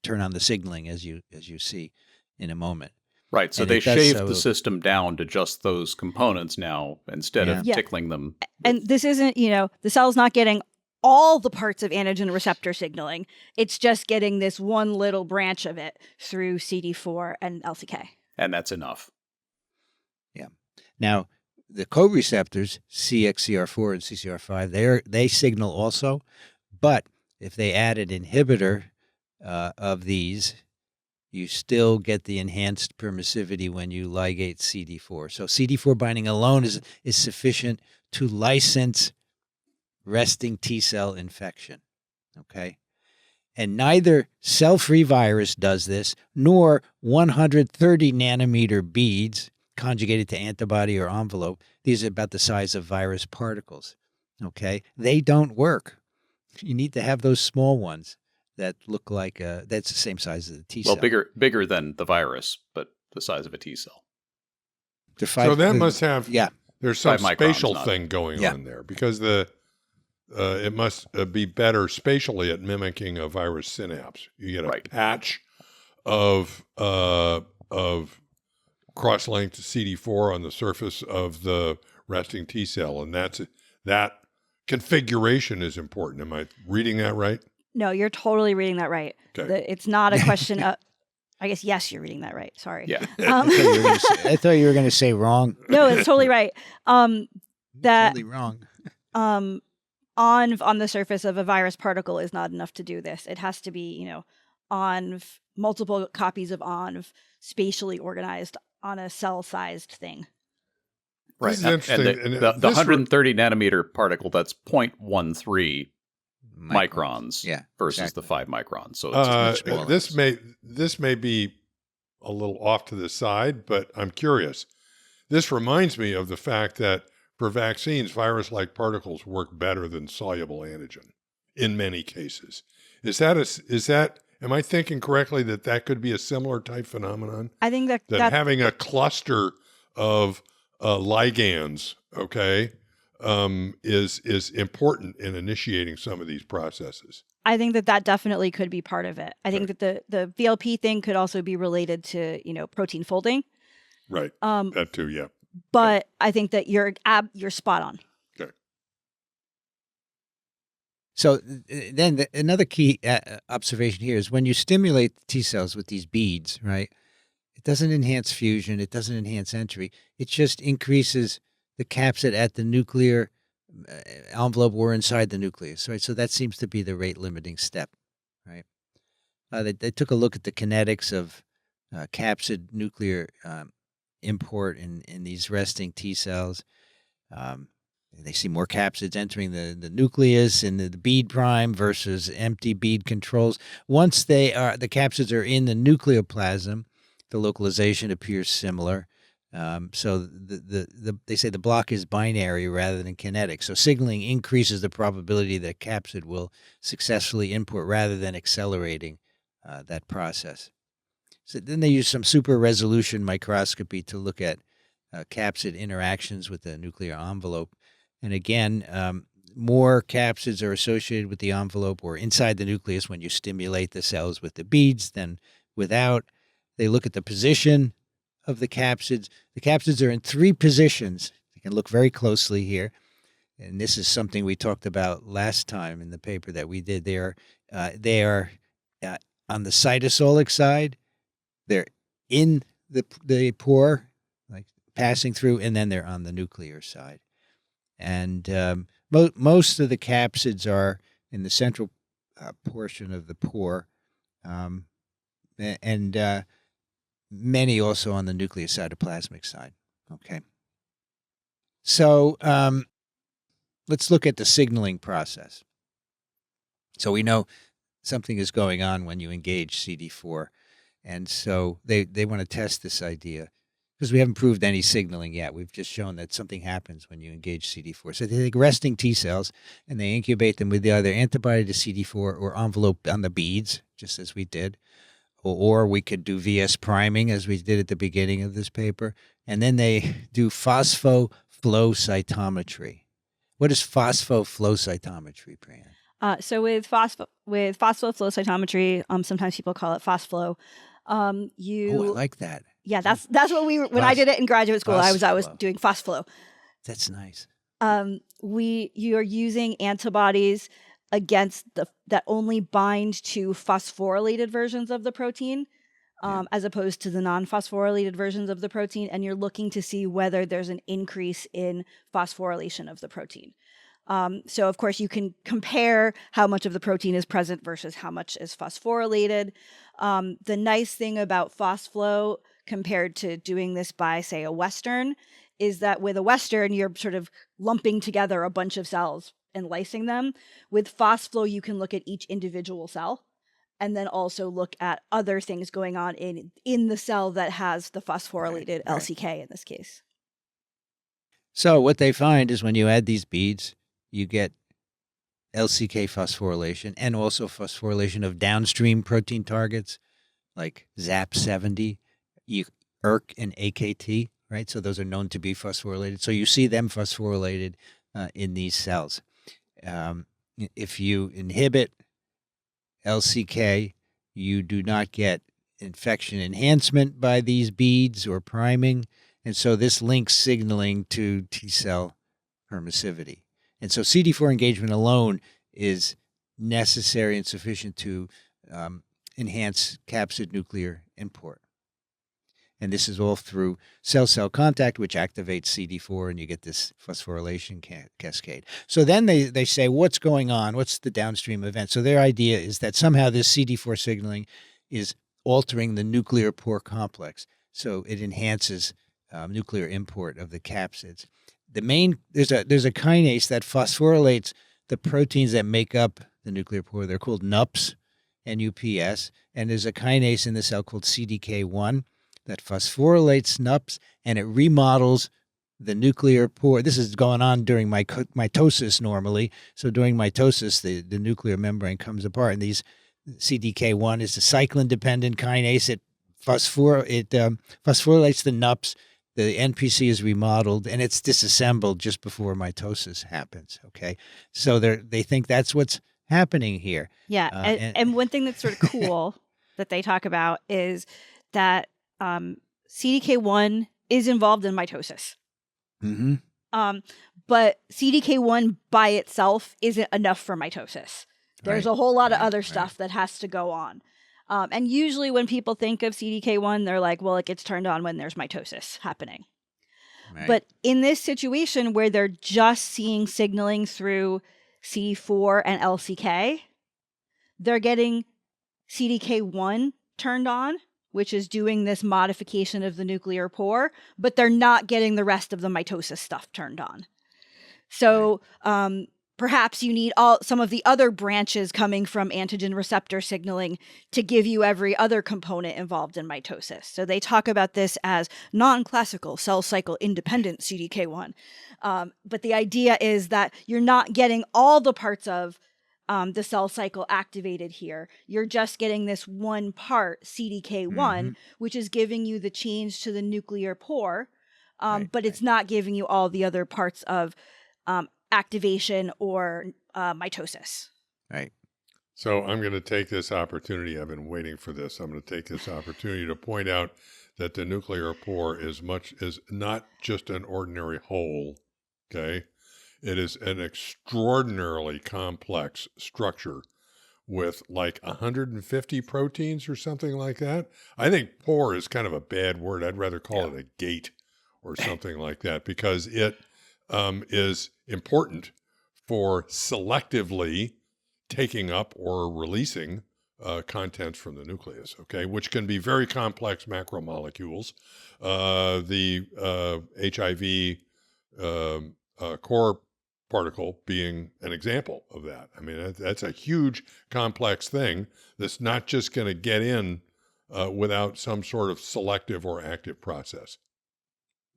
turn on the signaling as you see in a moment. Right. So And they it does shaved so- the system down to just those components now instead of Yeah. tickling them. And this isn't, the cell's not getting all the parts of antigen receptor signaling. It's just getting this one little branch of it through CD4 and LCK. And that's enough. Now, the co-receptors, CXCR4 and CCR5, they signal also, but if they add an inhibitor of these, you still get the enhanced permissivity when you ligate CD4. So CD4 binding alone is sufficient to license resting T cell infection, okay? And neither cell-free virus does this, nor 130 nanometer beads conjugated to antibody or envelope. These are about the size of virus particles, okay? They don't work. You need to have those small ones that look like, that's the same size as the T cell. Well, bigger than the virus, but the size of a T cell. So that must have, yeah. There's some 5 microns, spatial not- thing going on there, because it must be better spatially at mimicking a virus synapse. You get a Right. patch of cross-linked CD4 on the surface of the resting T cell, and that configuration is important. Am I reading that right? No, you're totally reading that right. Okay. It's not a question of, I guess, yes, you're reading that right. Sorry. Yeah. I thought you were going to say wrong. No, it's totally right. That Totally wrong. on the surface of a virus particle is not enough to do this. It has to be, ONV, multiple copies of ONV, spatially organized on a cell-sized thing. Right. This is And interesting. the And 130 nanometer particle, that's 0.13 microns Yeah, versus exactly. the 5 microns. So it's much smaller. this may be a little off to the side, but I'm curious. This reminds me of the fact that for vaccines, virus-like particles work better than soluble antigen in many cases. Is that am I thinking correctly that could be a similar type phenomenon? I think That that having a cluster of ligands, okay, is important in initiating some of these processes. I think that definitely could be part of it. I think that the VLP thing could also be related to, protein folding. Right. That too, yeah. But I think that you're spot on. Okay. So then another key observation here is when you stimulate the T cells with these beads, right? It doesn't enhance fusion. It doesn't enhance entry. It just increases the capsid at the nuclear envelope or inside the nucleus, right? So that seems to be the rate limiting step, right? They took a look at the kinetics of capsid nuclear import in these resting T cells. They see more capsids entering the nucleus in the bead prime versus empty bead controls. Once the capsids are in the nucleoplasm, the localization appears similar. So they say the block is binary rather than kinetic. So signaling increases the probability that capsid will successfully import rather than accelerating that process. So then they use some super resolution microscopy to look at capsid interactions with the nuclear envelope. And again, more capsids are associated with the envelope or inside the nucleus when you stimulate the cells with the beads than without. They look at the position of the capsids. The capsids are in 3 positions. You can look very closely here. And this is something we talked about last time in the paper that we did. They are on the cytosolic side. They're in the pore, like passing through, and then they're on the nuclear side. And most of the capsids are in the central portion of the pore, and many also on the nucleocytoplasmic side. Okay. So let's look at the signaling process. So we know something is going on when you engage CD4. And so they want to test this idea because we haven't proved any signaling yet. We've just shown that something happens when you engage CD4. So they take resting T cells and they incubate them with either antibody to CD4 or envelope on the beads, just as we did. Or we could do VS priming, as we did at the beginning of this paper. And then they do phosphoflow cytometry. What is phosphoflow cytometry, Priyan? So with phospho flow cytometry, sometimes people call it PhosFlow. Oh, I like that. Yeah, that's what when I did it in graduate school, I was doing PhosFlow. That's nice. You are using antibodies against that only bind to phosphorylated versions of the protein, as opposed to the non-phosphorylated versions of the protein, and you're looking to see whether there's an increase in phosphorylation of the protein. So, of course, you can compare how much of the protein is present versus how much is phosphorylated. The nice thing about PhosFlow compared to doing this by, say, a Western is that with a Western, you're sort of lumping together a bunch of cells and lysing them. With PhosFlow, you can look at each individual cell and then also look at other things going on in the cell that has the phosphorylated LCK in this case. So what they find is when you add these beads, you get LCK phosphorylation and also phosphorylation of downstream protein targets like ZAP70, ERK, and AKT, right? So those are known to be phosphorylated. So you see them phosphorylated in these cells. If you inhibit LCK, you do not get infection enhancement by these beads or priming. And so this links signaling to T cell permissivity. And so CD4 engagement alone is necessary and sufficient to enhance capsid nuclear import. And this is all through cell-cell contact, which activates CD4, and you get this phosphorylation cascade. So then they say, what's going on? What's the downstream event? So their idea is that somehow this CD4 signaling is altering the nuclear pore complex. So it enhances nuclear import of the capsids. There's a kinase that phosphorylates the proteins that make up the nuclear pore. They're called NUPs, NUPS, and there's a kinase in the cell called CDK1 that phosphorylates NUPs, and it remodels the nuclear pore. This is going on during mitosis normally. So during mitosis, the nuclear membrane comes apart, and these CDK1 is a cyclin-dependent kinase. It phosphorylates the NUPs. The NPC is remodeled, and it's disassembled just before mitosis happens, okay? So they think that's what's happening here. Yeah, and one thing that's sort of cool that they talk about is that CDK1 is involved in mitosis. Mm-hmm. But CDK1 by itself isn't enough for mitosis. There's a whole lot of other stuff that has to go on. And usually when people think of CDK1, they're like, well, it gets turned on when there's mitosis happening. Right. But in this situation where they're just seeing signaling through CD4 and LCK, they're getting CDK1 turned on, which is doing this modification of the nuclear pore, but they're not getting the rest of the mitosis stuff turned on. So perhaps you need some of the other branches coming from antigen receptor signaling to give you every other component involved in mitosis. So they talk about this as non-classical cell cycle independent CDK1. But the idea is that you're not getting all the parts of the cell cycle activated here. You're just getting this one part, CDK1, which is giving you the change to the nuclear pore, but it's not giving you all the other parts of activation or mitosis. Right. So I'm going to take this opportunity. I've been waiting for this. I'm going to take this opportunity to point out that the nuclear pore is not just an ordinary hole. Okay. It is an extraordinarily complex structure with like 150 proteins or something like that. I think pore is kind of a bad word. I'd rather call it a gate or something like that, because it is important for selectively taking up or releasing contents from the nucleus, okay, which can be very complex macromolecules. The HIV core particle being an example of that. I mean, that's a huge, complex thing that's not just going to get in without some sort of selective or active process.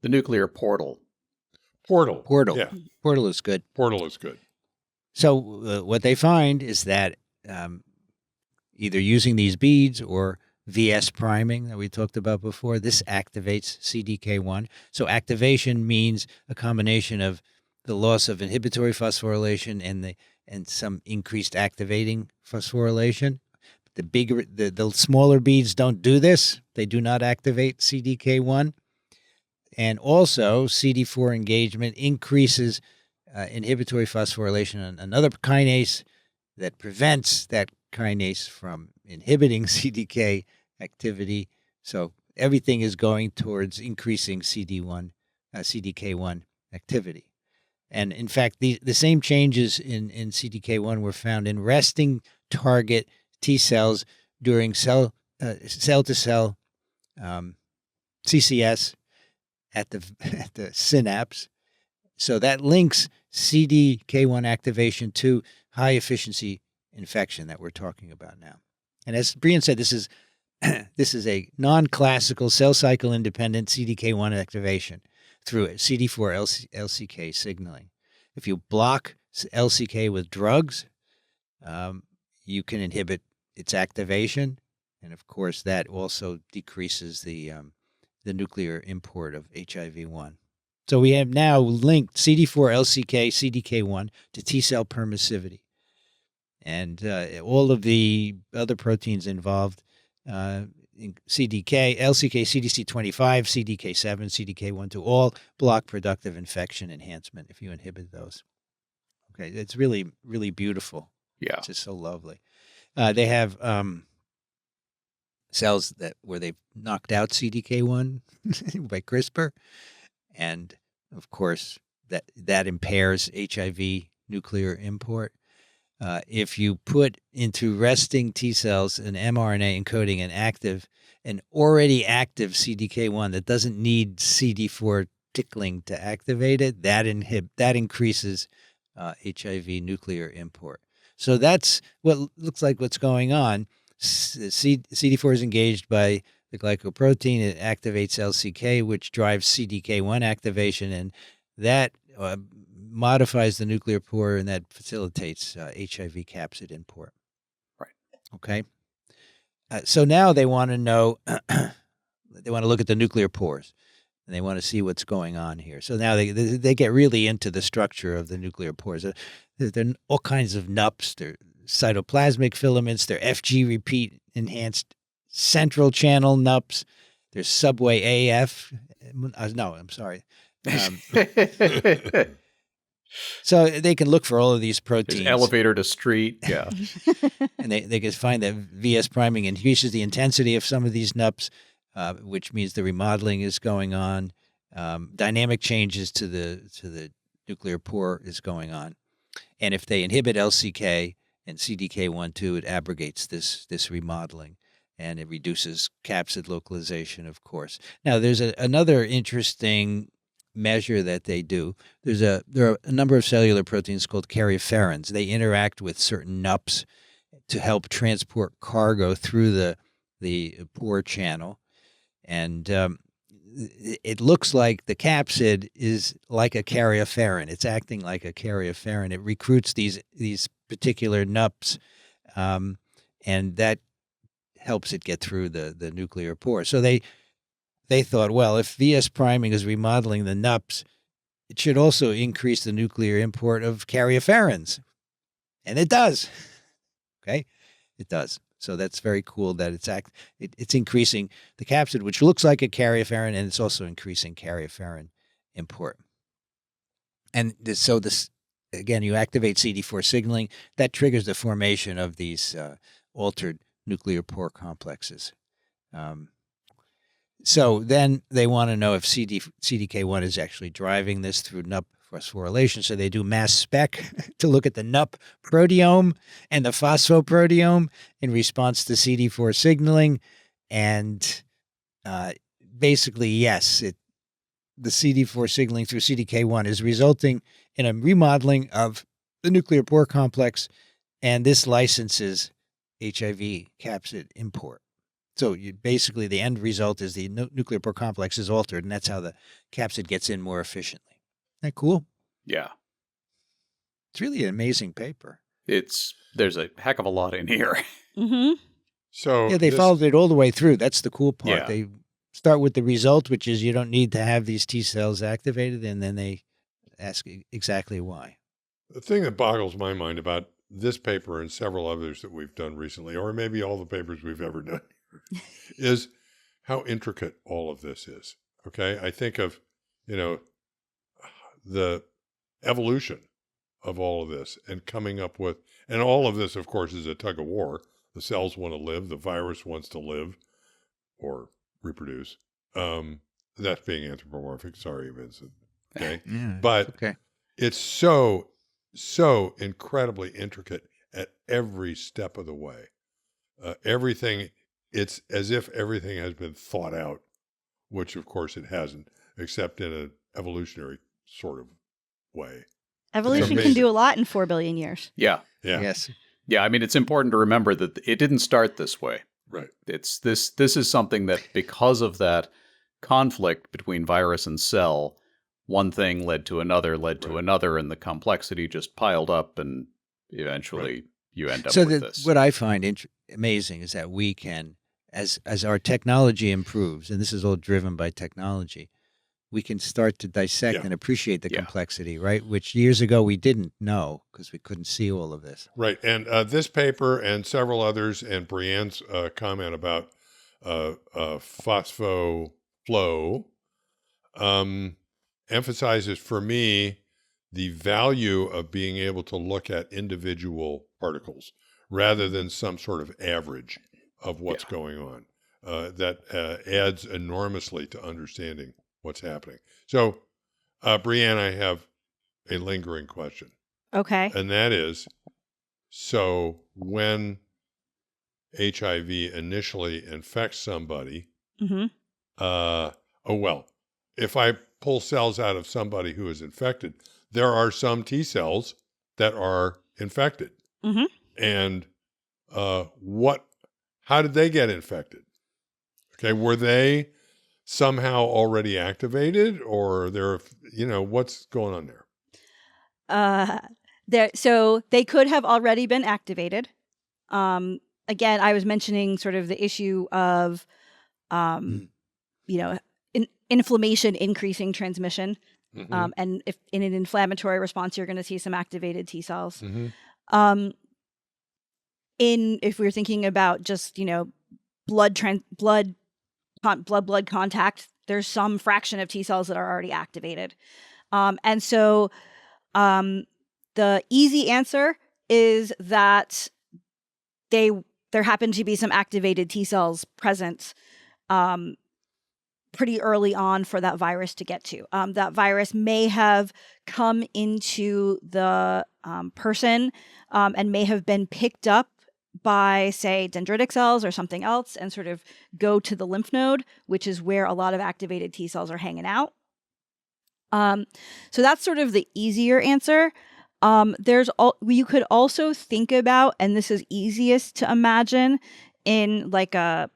The nuclear portal. Portal. Yeah. Portal is good. Portal is good. So what they find is that either using these beads or VS priming that we talked about before, this activates CDK1. So activation means a combination of the loss of inhibitory phosphorylation and some increased activating phosphorylation. The smaller beads don't do this. They do not activate CDK1. And also, CD4 engagement increases inhibitory phosphorylation on another kinase that prevents that kinase from inhibiting CDK activity. So everything is going towards increasing CDK1 activity. And in fact, the same changes in CDK1 were found in resting target T cells during cell-to-cell CCS at the synapse. So that links CDK1 activation to high efficiency infection that we're talking about now. And as Brian said, this is a non-classical cell cycle independent CDK1 activation through CD4 LCK signaling. If you block LCK with drugs, you can inhibit its activation, and of course that also decreases the nuclear import of HIV-1. So we have now linked CD4 LCK CDK1 to T cell permissivity, and all of the other proteins involved, CDK, LCK, CDC25, CDK7, CDK1, all block productive infection enhancement if you inhibit those. Okay, it's really, really beautiful. Yeah. It's just so lovely. They have cells where they've knocked out CDK1 by CRISPR, and of course that impairs HIV nuclear import. If you put into resting T cells an mRNA encoding an already active CDK1 that doesn't need CD4 tickling to activate it, that increases HIV nuclear import. So that's what looks like what's going on. CD4 is engaged by the glycoprotein. It activates LCK, which drives CDK1 activation, and that modifies the nuclear pore, and that facilitates HIV capsid import. Right. Okay. So now they want to know, they want to look at the nuclear pores, and they want to see what's going on here. So now they get really into the structure of the nuclear pores. There are all kinds of NUPs. They're cytoplasmic filaments. They're FG repeat enhanced central channel NUPs. There's subway AF. No, I'm sorry. So they can look for all of these proteins. There's elevator to street, yeah. And they can find that VS priming increases the intensity of some of these NUPs, which means the remodeling is going on. Dynamic changes to the nuclear pore is going on. And if they inhibit LCK and CDK1/2, it abrogates this remodeling, and it reduces capsid localization, of course. Now, there's another interesting measure that they do. There are a number of cellular proteins called carioferins. They interact with certain NUPs to help transport cargo through the pore channel, and it looks like the capsid is like a carioferin. It's acting like a carioferin. It recruits these particular NUPs, and that helps it get through the nuclear pore. So they thought, well, if VS priming is remodeling the NUPs, it should also increase the nuclear import of carioferins. And it does. Okay? It does. So that's very cool that it's increasing the capsid, which looks like a carioferin, and it's also increasing carioferin import. And so again, you activate CD4 signaling. That triggers the formation of these altered nuclear pore complexes. So then they want to know if CDK1 is actually driving this through NUP phosphorylation. So they do mass spec to look at the NUP proteome and the phosphoproteome in response to CD4 signaling. And basically, yes, the CD4 signaling through CDK1 is resulting in a remodeling of the nuclear pore complex, and this licenses HIV capsid import. So basically, the end result is the nuclear pore complex is altered, and that's how the capsid gets in more efficiently. Isn't that cool? Yeah. It's really an amazing paper. There's a heck of a lot in here. Mm-hmm. So yeah, they followed it all the way through. That's the cool part. Yeah. They start with the result, which is you don't need to have these T cells activated, and then they ask exactly why. The thing that boggles my mind about this paper and several others that we've done recently, or maybe all the papers we've ever done, is how intricate all of this is. Okay. I think of, the evolution of all of this and coming up with, and all of this, of course, is a tug of war. The cells want to live. The virus wants to live or reproduce. That's being anthropomorphic. Sorry, Vincent. Okay. Yeah, But okay. it's so incredibly intricate at every step of the way. Everything, it's as if everything has been thought out, which of course it hasn't, except in an evolutionary sort of way. Evolution can do a lot in 4 billion years. Yeah. Yes. Yeah, I mean, it's important to remember that it didn't start this way. Right. It's this is something that, because of that conflict between virus and cell, one thing led to another, and the complexity just piled up, and eventually you end up with this. What I find amazing is that we can, as our technology improves, and this is all driven by technology, we can start to dissect and appreciate the complexity, right? Which years ago we didn't know because we couldn't see all of this. Right. And this paper and several others, and Brianne's comment about phosphoflow emphasizes for me the value of being able to look at individual particles rather than some sort of average of what's going on. That adds enormously to understanding what's happening. So, Brianne, I have a lingering question. Okay. And that is, so when HIV initially infects somebody, if I pull cells out of somebody who is infected, there are some T cells that are infected. And how did they get infected? Okay, were they somehow already activated, or what's going on there? So they could have already been activated. Again, I was mentioning sort of the issue of, inflammation increasing transmission. And if in an inflammatory response, you're going to see some activated T cells. If we're thinking about just, blood contact, there's some fraction of T cells that are already activated. And so the easy answer is that there happen to be some activated T cells present pretty early on for that virus to get to. That virus may have come into the person and may have been picked up by, say, dendritic cells or something else, and sort of go to the lymph node, which is where a lot of activated T cells are hanging out. So that's sort of the easier answer. You could also think about, and this is easiest to imagine in like a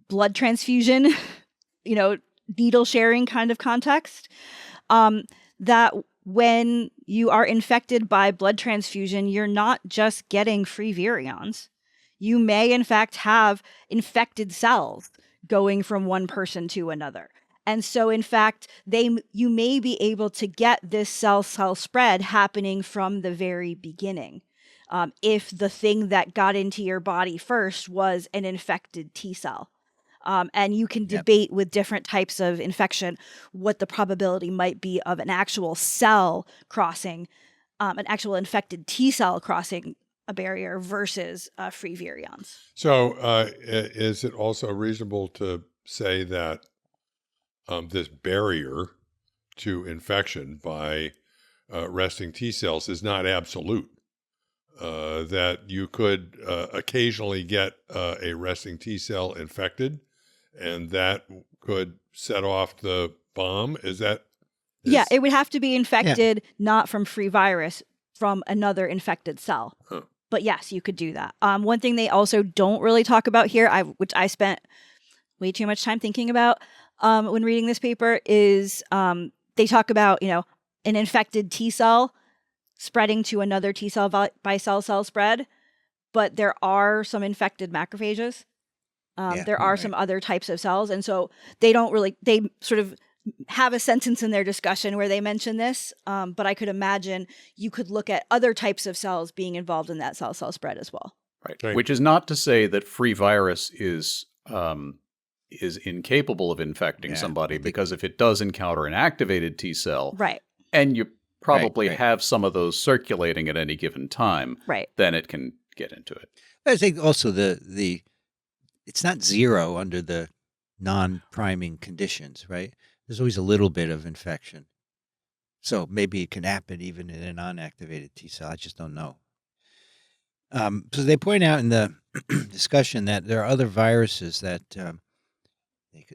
blood transfusion, needle sharing kind of context, that when you are infected by blood transfusion, you're not just getting free virions. You may, in fact, have infected cells going from one person to another. And so, in fact, you may be able to get this cell-cell spread happening from the very beginning. If the thing that got into your body first was an infected T cell. And you can debate with different types of infection what the probability might be of an actual cell crossing, an actual infected T cell crossing a barrier versus free virions. So is it also reasonable to say that this barrier to infection by resting T cells is not absolute? That you could occasionally get a resting T cell infected, and that could set off the bomb? Yeah, it would have to be infected, not from free virus, from another infected cell. Huh. But yes, you could do that. One thing they also don't really talk about here, which I spent way too much time thinking about when reading this paper, is they talk about, an infected T cell spreading to another T cell by cell spread, but there are some infected macrophages. There are some other types of cells. And so they sort of have a sentence in their discussion where they mention this, but I could imagine you could look at other types of cells being involved in that cell-cell spread as well. Right. Okay. Which is not to say that free virus is incapable of infecting somebody, because if it does encounter an activated T cell, right, and you probably have some of those circulating at any given time, right, then it can get into it. I think also the it's not zero under the non-priming conditions, right? There's always a little bit of infection. So maybe it can happen even in a non-activated T cell. I just don't know. So they point out in the discussion that there are other viruses that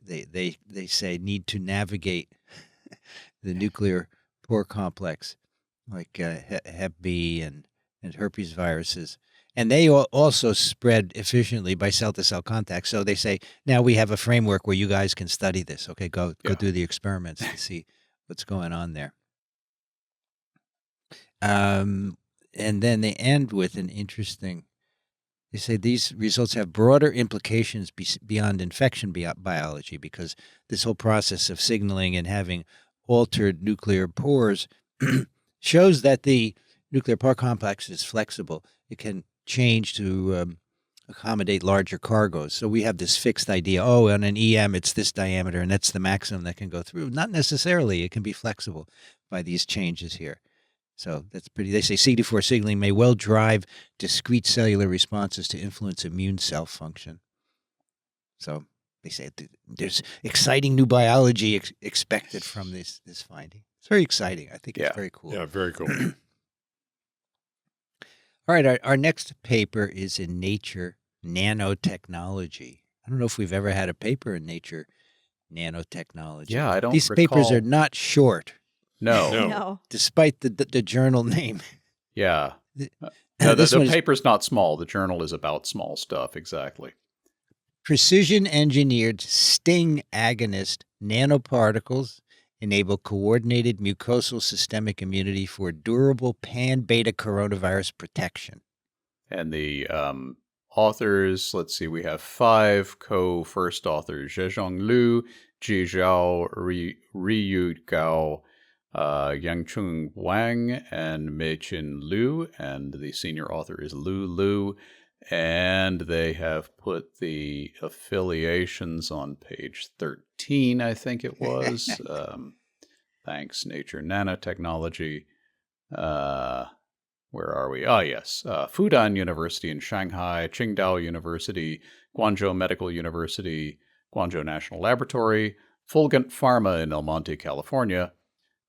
they say need to navigate the nuclear pore complex, like Hep B and herpes viruses. And they also spread efficiently by cell-to-cell contact. So they say, now we have a framework where you guys can study this. Okay, go do the experiments to see what's going on there. And then they end with an interesting, they say these results have broader implications beyond infection biology, because this whole process of signaling and having altered nuclear pores shows that the nuclear pore complex is flexible. It can change to accommodate larger cargoes. So we have this fixed idea, on an EM it's this diameter and that's the maximum that can go through. Not necessarily. It can be flexible by these changes here. So that's pretty. They say CD4 signaling may well drive discrete cellular responses to influence immune cell function. So they say there's exciting new biology expected from this finding. It's very exciting. I think it's very cool. Yeah, very cool. All right, our next paper is in Nature Nanotechnology. I don't know if we've ever had a paper in Nature Nanotechnology. Yeah, I don't These recall. papers are not short. No. Despite the journal name. Yeah. No, the paper's not small. The journal is about small stuff, exactly. Precision-engineered sting agonist nanoparticles enable coordinated mucosal systemic immunity for durable pan-beta coronavirus protection. And the authors, let's see, we have 5 co-first authors: Zhezhong Liu, Ji Zhao, Riyu Gao, Yangchun Wang, and Meiqin Liu, and the senior author is Lu, and they have put the affiliations on page 13, I think it was. Thanks, Nature Nanotechnology. Where are we? Yes. Fudan University in Shanghai, Qingdao University, Guangzhou Medical University, Guangzhou National Laboratory, Fulgent Pharma in El Monte, California,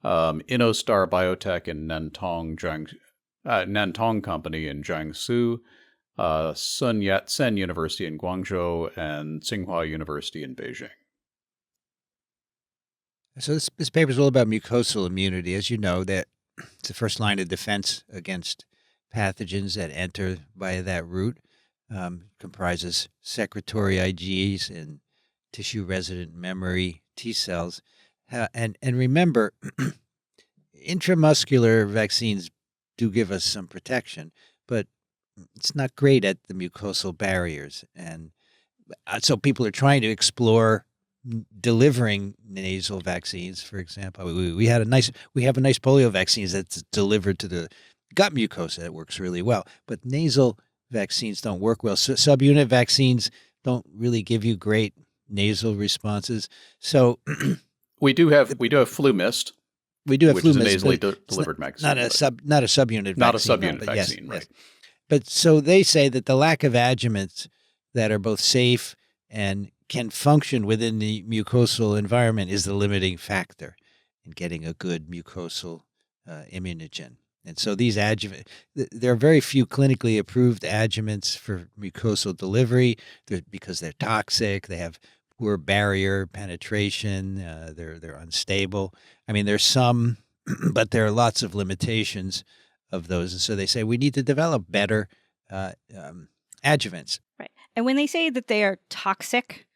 InnoStar Biotech in Nantong Company in Jiangsu, Sun Yat-sen University in Guangzhou, and Tsinghua University in Beijing. So this paper is all about mucosal immunity. As you know, that it's the first line of defense against pathogens that enter via that route. Comprises secretory IgEs and tissue-resident memory T cells. And remember, intramuscular vaccines do give us some protection, but it's not great at the mucosal barriers. And so people are trying to explore delivering nasal vaccines, for example. We have a nice polio vaccine that's delivered to the gut mucosa that works really well, but nasal vaccines don't work well. So subunit vaccines don't really give you great nasal responses. So we do have flu mist. We do have which flu is a mist, nasally delivered vaccine. Not a subunit vaccine. Not a subunit vaccine, yes, right? Yes. But so they say that the lack of adjuvants that are both safe and can function within the mucosal environment is the limiting factor in getting a good mucosal immunogen. And so these adjuvants, there are very few clinically approved adjuvants for mucosal delivery because they're toxic. They have poor barrier penetration. They're unstable. I mean, there's some, but there are lots of limitations of those. And so they say we need to develop better adjuvants. Right. And when they say that they are toxic,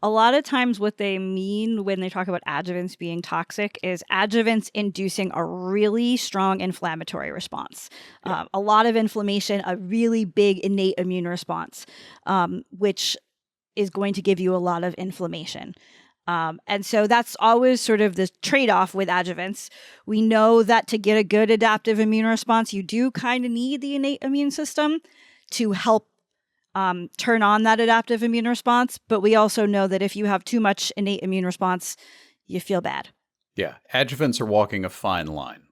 a lot of times what they mean when they talk about adjuvants being toxic is adjuvants inducing a really strong inflammatory response. Yeah. A lot of inflammation, a really big innate immune response, which is going to give you a lot of inflammation. And so that's always sort of the trade-off with adjuvants. We know that to get a good adaptive immune response, you do kind of need the innate immune system to help turn on that adaptive immune response. But we also know that if you have too much innate immune response, you feel bad. Yeah, adjuvants are walking a fine line.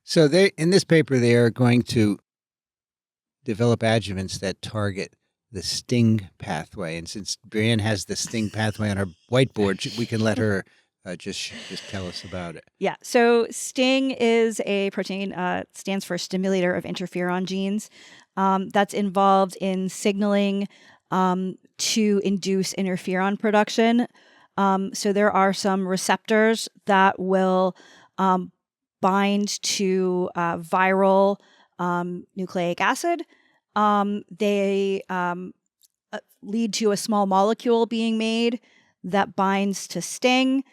So they, in this paper, they are going to develop adjuvants that target the STING pathway. And since Brianne has the STING pathway on her whiteboard, we can let her just tell us about it. Yeah. So STING is a protein, stands for stimulator of interferon genes, that's involved in signaling to induce interferon production. So there are some receptors that will bind to viral nucleic acid. They lead to a small molecule being made that binds to STING,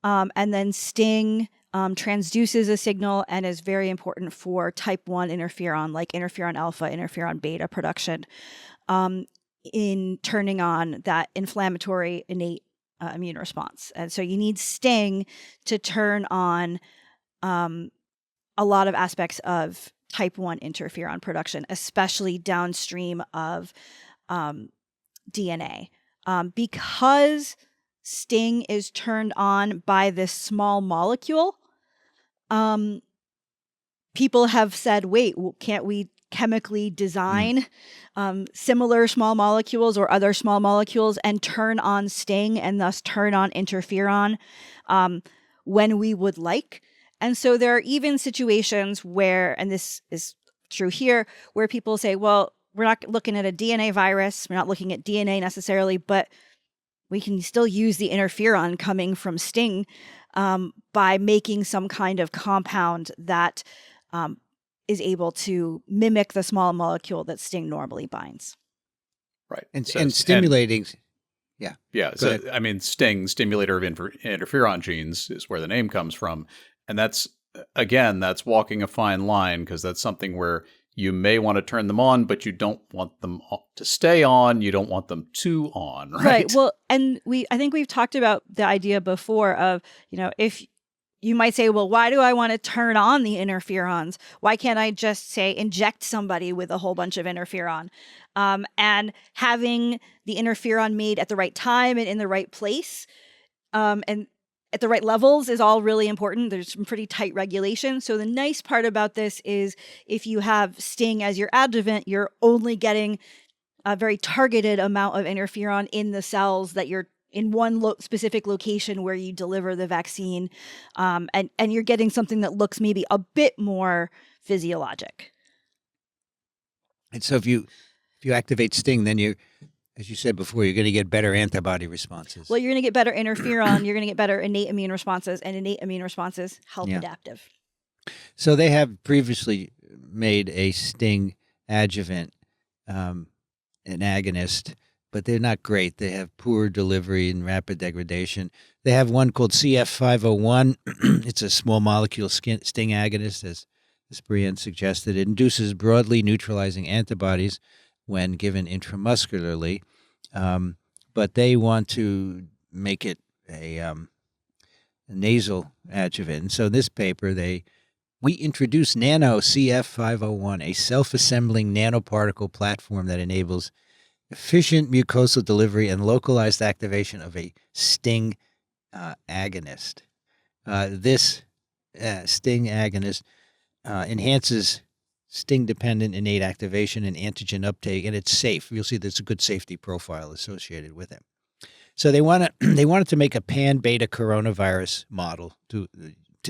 and then STING transduces a signal and is very important for type 1 interferon, like interferon alpha, interferon beta production, in turning on that inflammatory innate immune response. And so you need STING to turn on a lot of aspects of type 1 interferon production, especially downstream of DNA. Because STING is turned on by this small molecule, people have said, wait, can't we chemically design similar small molecules or other small molecules and turn on STING and thus turn on interferon when we would like? And so there are even situations where, and this is true here, where people say, well, we're not looking at a DNA virus, we're not looking at DNA necessarily, but we can still use the interferon coming from STING by making some kind of compound that is able to mimic the small molecule that STING normally binds. Right. And stimulating. Yeah. So, I mean, STING, stimulator of interferon genes, is where the name comes from. And that's, again, that's walking a fine line, because that's something where you may want to turn them on, but you don't want them to stay on. You don't want them too on, right? Right. Well, and I think we've talked about the idea before of, if you might say, well, why do I want to turn on the interferons? Why can't I just say inject somebody with a whole bunch of interferon? And having the interferon made at the right time and in the right place, and at the right levels is all really important. There's some pretty tight regulation. So the nice part about this is if you have STING as your adjuvant, you're only getting a very targeted amount of interferon in the cells that you're in one specific location where you deliver the vaccine. And you're getting something that looks maybe a bit more physiologic. And so if you activate STING, then you, as you said before, you're going to get better antibody responses. Well, you're going to get better interferon. You're going to get better innate immune responses, and innate immune responses help adaptive. So they have previously made a STING adjuvant, an agonist, but they're not great. They have poor delivery and rapid degradation. They have one called CF501. It's a small molecule STING agonist, as Brianne suggested. It induces broadly neutralizing antibodies when given intramuscularly, but they want to make it a nasal adjuvant. And so in this paper, we introduce Nano CF501, a self-assembling nanoparticle platform that enables efficient mucosal delivery and localized activation of a STING agonist. This STING agonist enhances STING-dependent innate activation and antigen uptake, and it's safe. You'll see there's a good safety profile associated with it. So they wanted to make a pan-beta coronavirus model to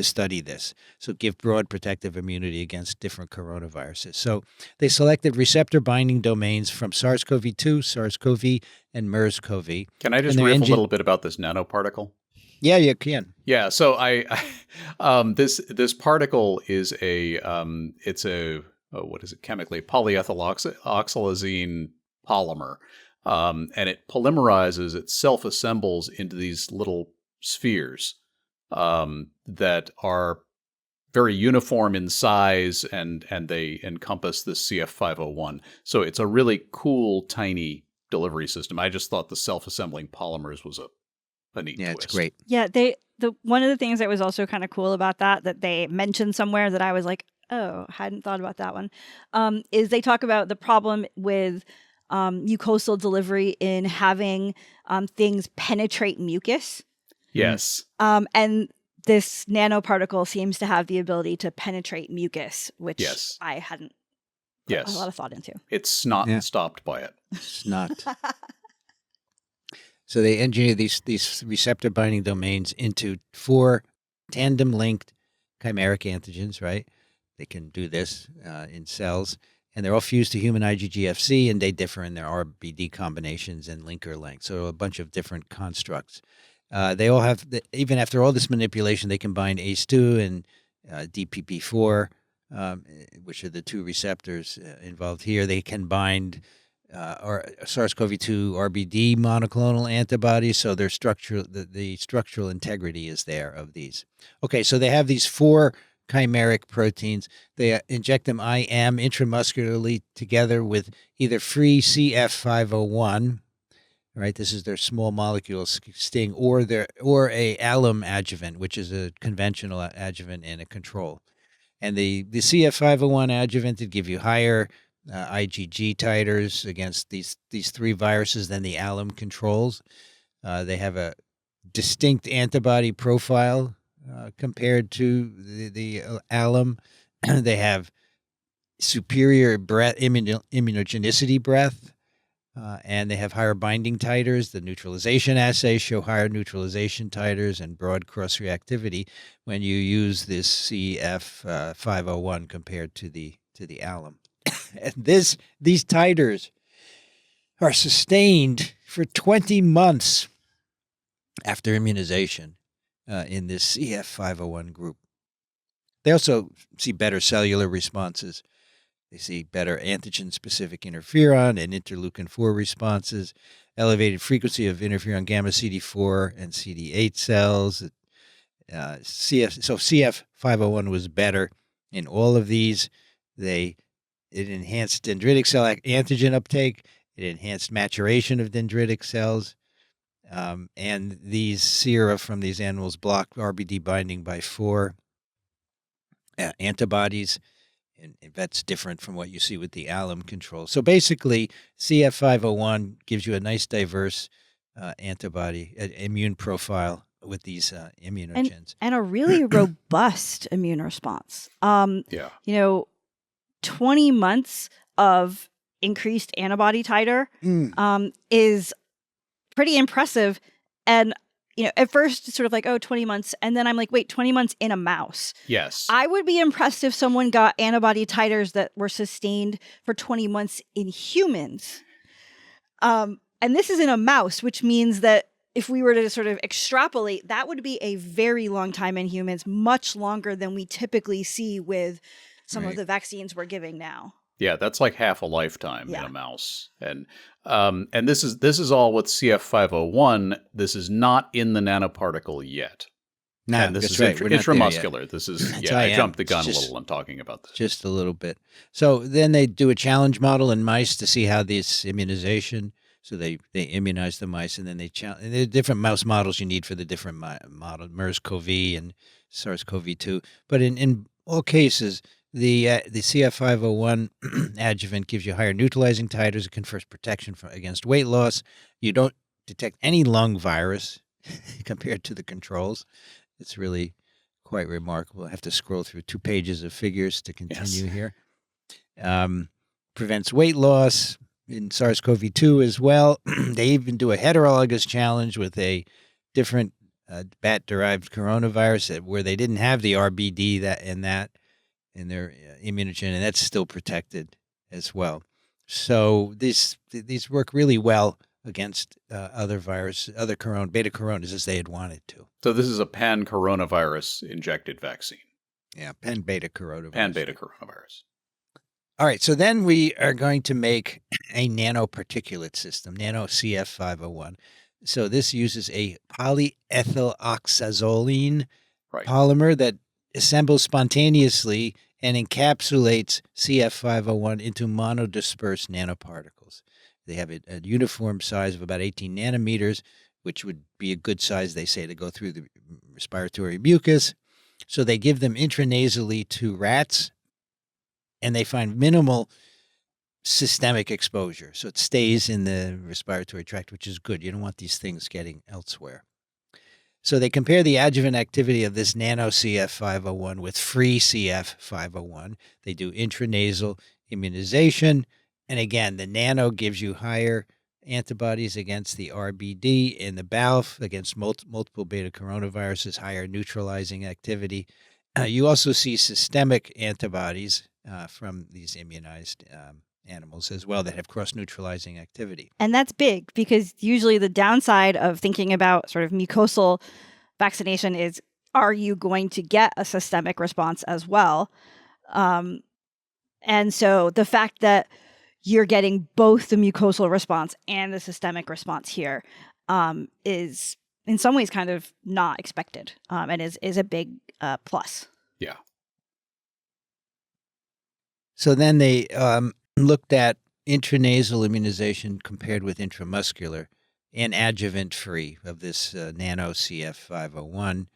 study this, so give broad protective immunity against different coronaviruses. So they selected receptor binding domains from SARS-CoV-2, SARS-CoV, and MERS-CoV. Can I just riff a little bit about this nanoparticle? Yeah, you can. Yeah. So this particle is it's a what is it chemically? Polyeethyloxylazine polymer, and it polymerizes. It self-assembles into these little spheres that are very uniform in size, and they encompass the CF501. So it's a really cool, tiny delivery system. I just thought the self-assembling polymers was a neat twist. It's great. Yeah, one of the things that was also kind of cool about that they mentioned somewhere that I was like, oh, hadn't thought about that one, is they talk about the problem with mucosal delivery in having things penetrate mucus. Yes. And this nanoparticle seems to have the ability to penetrate mucus, which I hadn't put a lot of thought into. It's not stopped by it. It's not. So they engineer these receptor binding domains into 4 tandem-linked chimeric antigens, right? They can do this in cells, and they're all fused to human IgG-Fc, and they differ in their RBD combinations and linker length. So a bunch of different constructs. They all have, even after all this manipulation, they can bind ACE2 and DPP4, which are the 2 receptors involved here. They can bind SARS-CoV-2 RBD monoclonal antibodies, so their the structural integrity is there of these. Okay, so they have these 4 chimeric proteins. They inject them IM intramuscularly together with either free CF501, right? This is their small molecule sting, or a alum adjuvant, which is a conventional adjuvant and a control. And the CF501 adjuvant would give you higher IgG titers against these 3 viruses than the alum controls. They have a distinct antibody profile compared to the alum. They have superior immunogenicity breadth, and they have higher binding titers. The neutralization assays show higher neutralization titers and broad cross-reactivity when you use this CF501 compared to the alum. And these titers are sustained for 20 months after immunization in this CF501 group. They also see better cellular responses. They see better antigen-specific interferon and interleukin-4 responses, elevated frequency of interferon gamma CD4 and CD8 cells. CF501 was better in all of these. It enhanced dendritic cell antigen uptake. It enhanced maturation of dendritic cells. And these sera from these animals block RBD binding by 4 antibodies. And that's different from what you see with the alum control. So basically, CF501 gives you a nice, diverse antibody immune profile with these immunogens. And a really robust immune response. 20 months of increased antibody titer is pretty impressive. And at first it's sort of like, 20 months. And then I'm like, wait, 20 months in a mouse. Yes. I would be impressed if someone got antibody titers that were sustained for 20 months in humans. And this is in a mouse, which means that if we were to sort of extrapolate, that would be a very long time in humans, much longer than we typically see with some of the vaccines we're giving now. Yeah, that's like half a lifetime in a mouse. And this is all with CF501. This is not in the nanoparticle yet. No, and this is intramuscular. This is I jumped the gun a little in talking about this. Just a little bit. So then they do a challenge model in mice to see how this immunization. So they immunize the mice, and then they challenge. And there are different mouse models you need for the different model, MERS-CoV and SARS-CoV-2. But in all cases, the CF501 adjuvant gives you higher neutralizing titers. It confers protection against weight loss. You don't detect any lung virus compared to the controls. It's really quite remarkable. I have to scroll through 2 pages of figures to continue here. Prevents weight loss in SARS-CoV-2 as well. They even do a heterologous challenge with a different bat-derived coronavirus where they didn't have the RBD in their immunogen, and that's still protected as well. So these work really well against other beta coronas as they had wanted to. So this is a pan-coronavirus injected vaccine. Yeah, pan-beta coronavirus. Pan-beta coronavirus. All right, so then we are going to make a nanoparticulate system, nano CF501. So this uses a polyethyloxazoline polymer that assembles spontaneously and encapsulates CF501 into monodispersed nanoparticles. They have a uniform size of about 18 nanometers, which would be a good size, they say, to go through the respiratory mucus. So they give them intranasally to rats, and they find minimal systemic exposure. So it stays in the respiratory tract, which is good. You don't want these things getting elsewhere. So they compare the adjuvant activity of this nano CF501 with free CF501. They do intranasal immunization. And again, the nano gives you higher antibodies against the RBD, and the BALF against multiple beta coronaviruses, higher neutralizing activity. You also see systemic antibodies from these immunized animals as well that have cross-neutralizing activity. And that's big, because usually the downside of thinking about sort of mucosal vaccination is, are you going to get a systemic response as well? And so the fact that you're getting both the mucosal response and the systemic response here is in some ways kind of not expected, and is a big plus. Yeah. So then they looked at intranasal immunization compared with intramuscular and adjuvant-free of this nano CF501.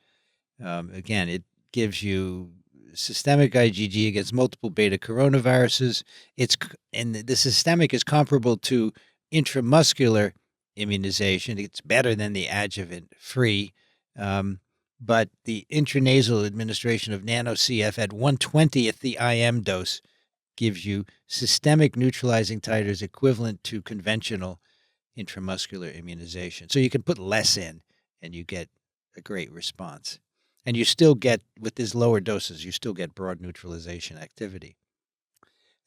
Again, it gives you systemic IgG against multiple beta coronaviruses. And the systemic is comparable to intramuscular immunization. It's better than the adjuvant-free. But the intranasal administration of nano CF at 1/20th the IM dose gives you systemic neutralizing titers equivalent to conventional intramuscular immunization. So you can put less in and you get a great response. And you still get, with these lower doses, you still get broad neutralization activity.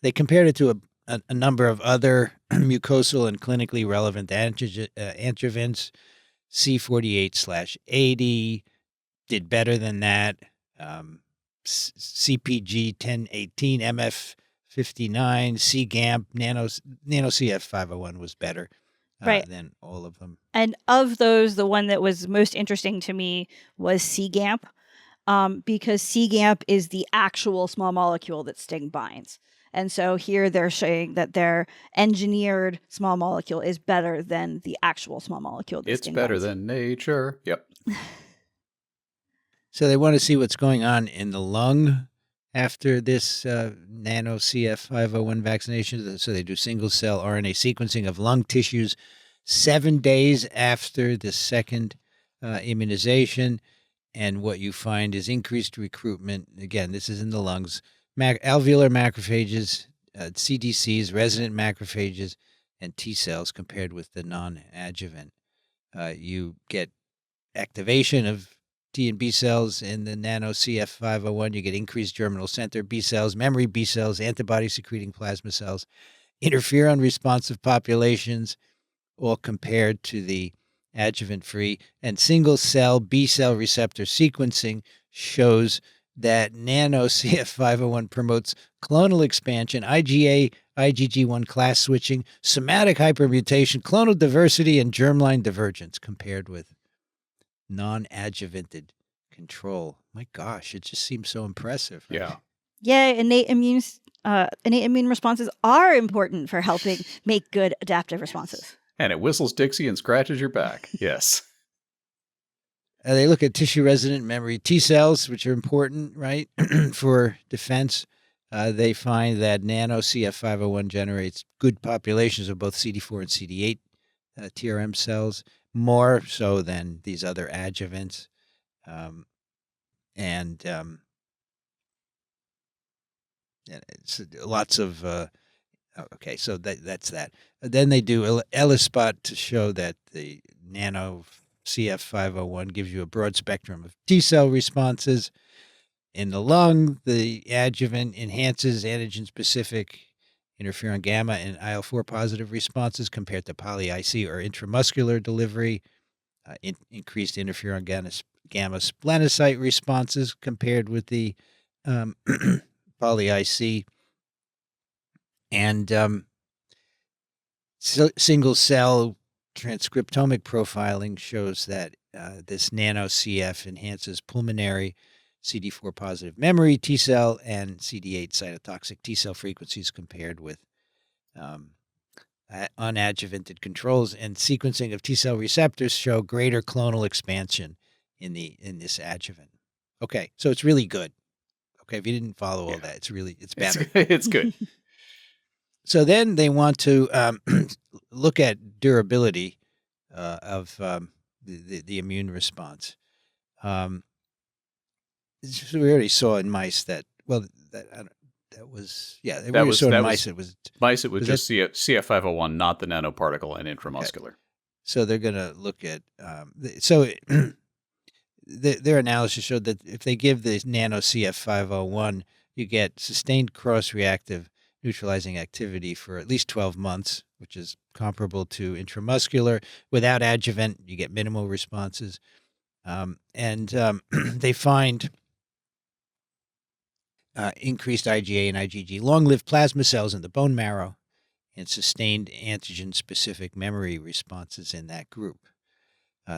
They compared it to a number of other mucosal and clinically relevant adjuvants. C48/80 did better than that. CPG 1018, MF59, CGAMP, Nano CF501 was better than all of them. And of those, the one that was most interesting to me was CGAMP, because CGAMP is the actual small molecule that Sting binds. And so here they're showing that their engineered small molecule is better than the actual small molecule that It's Sting better binds. than nature. Yep. So they want to see what's going on in the lung after this nano CF501 vaccination. So they do single-cell RNA sequencing of lung tissues 7 days after the second immunization. And what you find is increased recruitment. Again, this is in the lungs. Alveolar macrophages, CDCs, resident macrophages, and T cells compared with the non-adjuvant. You get activation of T and B cells in the nano CF501. You get increased germinal center B cells, memory B cells, antibody-secreting plasma cells, interferon-responsive populations, all compared to the adjuvant-free. And single-cell B-cell receptor sequencing shows that nano CF501 promotes clonal expansion, IgA, IgG1 class switching, somatic hypermutation, clonal diversity, and germline divergence compared with non-adjuvanted control. My gosh, it just seems so impressive. Right? Yeah. Yeah, innate immune responses are important for helping make good adaptive responses. And it whistles Dixie and scratches your back. Yes. They look at tissue-resident memory T cells, which are important, right, for defense. They find that nano CF501 generates good populations of both CD4 and CD8 TRM cells, more so than these other adjuvants. It's lots of okay, so that's that. Then they do ELISpot to show that the nano CF501 gives you a broad spectrum of T cell responses. In the lung, the adjuvant enhances antigen-specific interferon gamma and IL-4 positive responses compared to poly-IC or intramuscular delivery. Increased interferon gamma splenocyte responses compared with the poly-IC. And single-cell transcriptomic profiling shows that this nano CF enhances pulmonary CD4 positive memory T cell and CD8 cytotoxic T cell frequencies compared with unadjuvanted controls, and sequencing of T-cell receptors show greater clonal expansion in this adjuvant. Okay, so it's really good. Okay, if you didn't follow all that, it's better. It's good. So then they want to look at durability of the immune response. So we already saw in mice that was mice. It was mice. It was just CF501, not the nanoparticle and intramuscular. Okay. So they're going to look at their analysis showed that if they give the nano CF501, you get sustained cross-reactive neutralizing activity for at least 12 months, which is comparable to intramuscular. Without adjuvant, you get minimal responses. They find increased IgA and IgG, long-lived plasma cells in the bone marrow, and sustained antigen-specific memory responses in that group.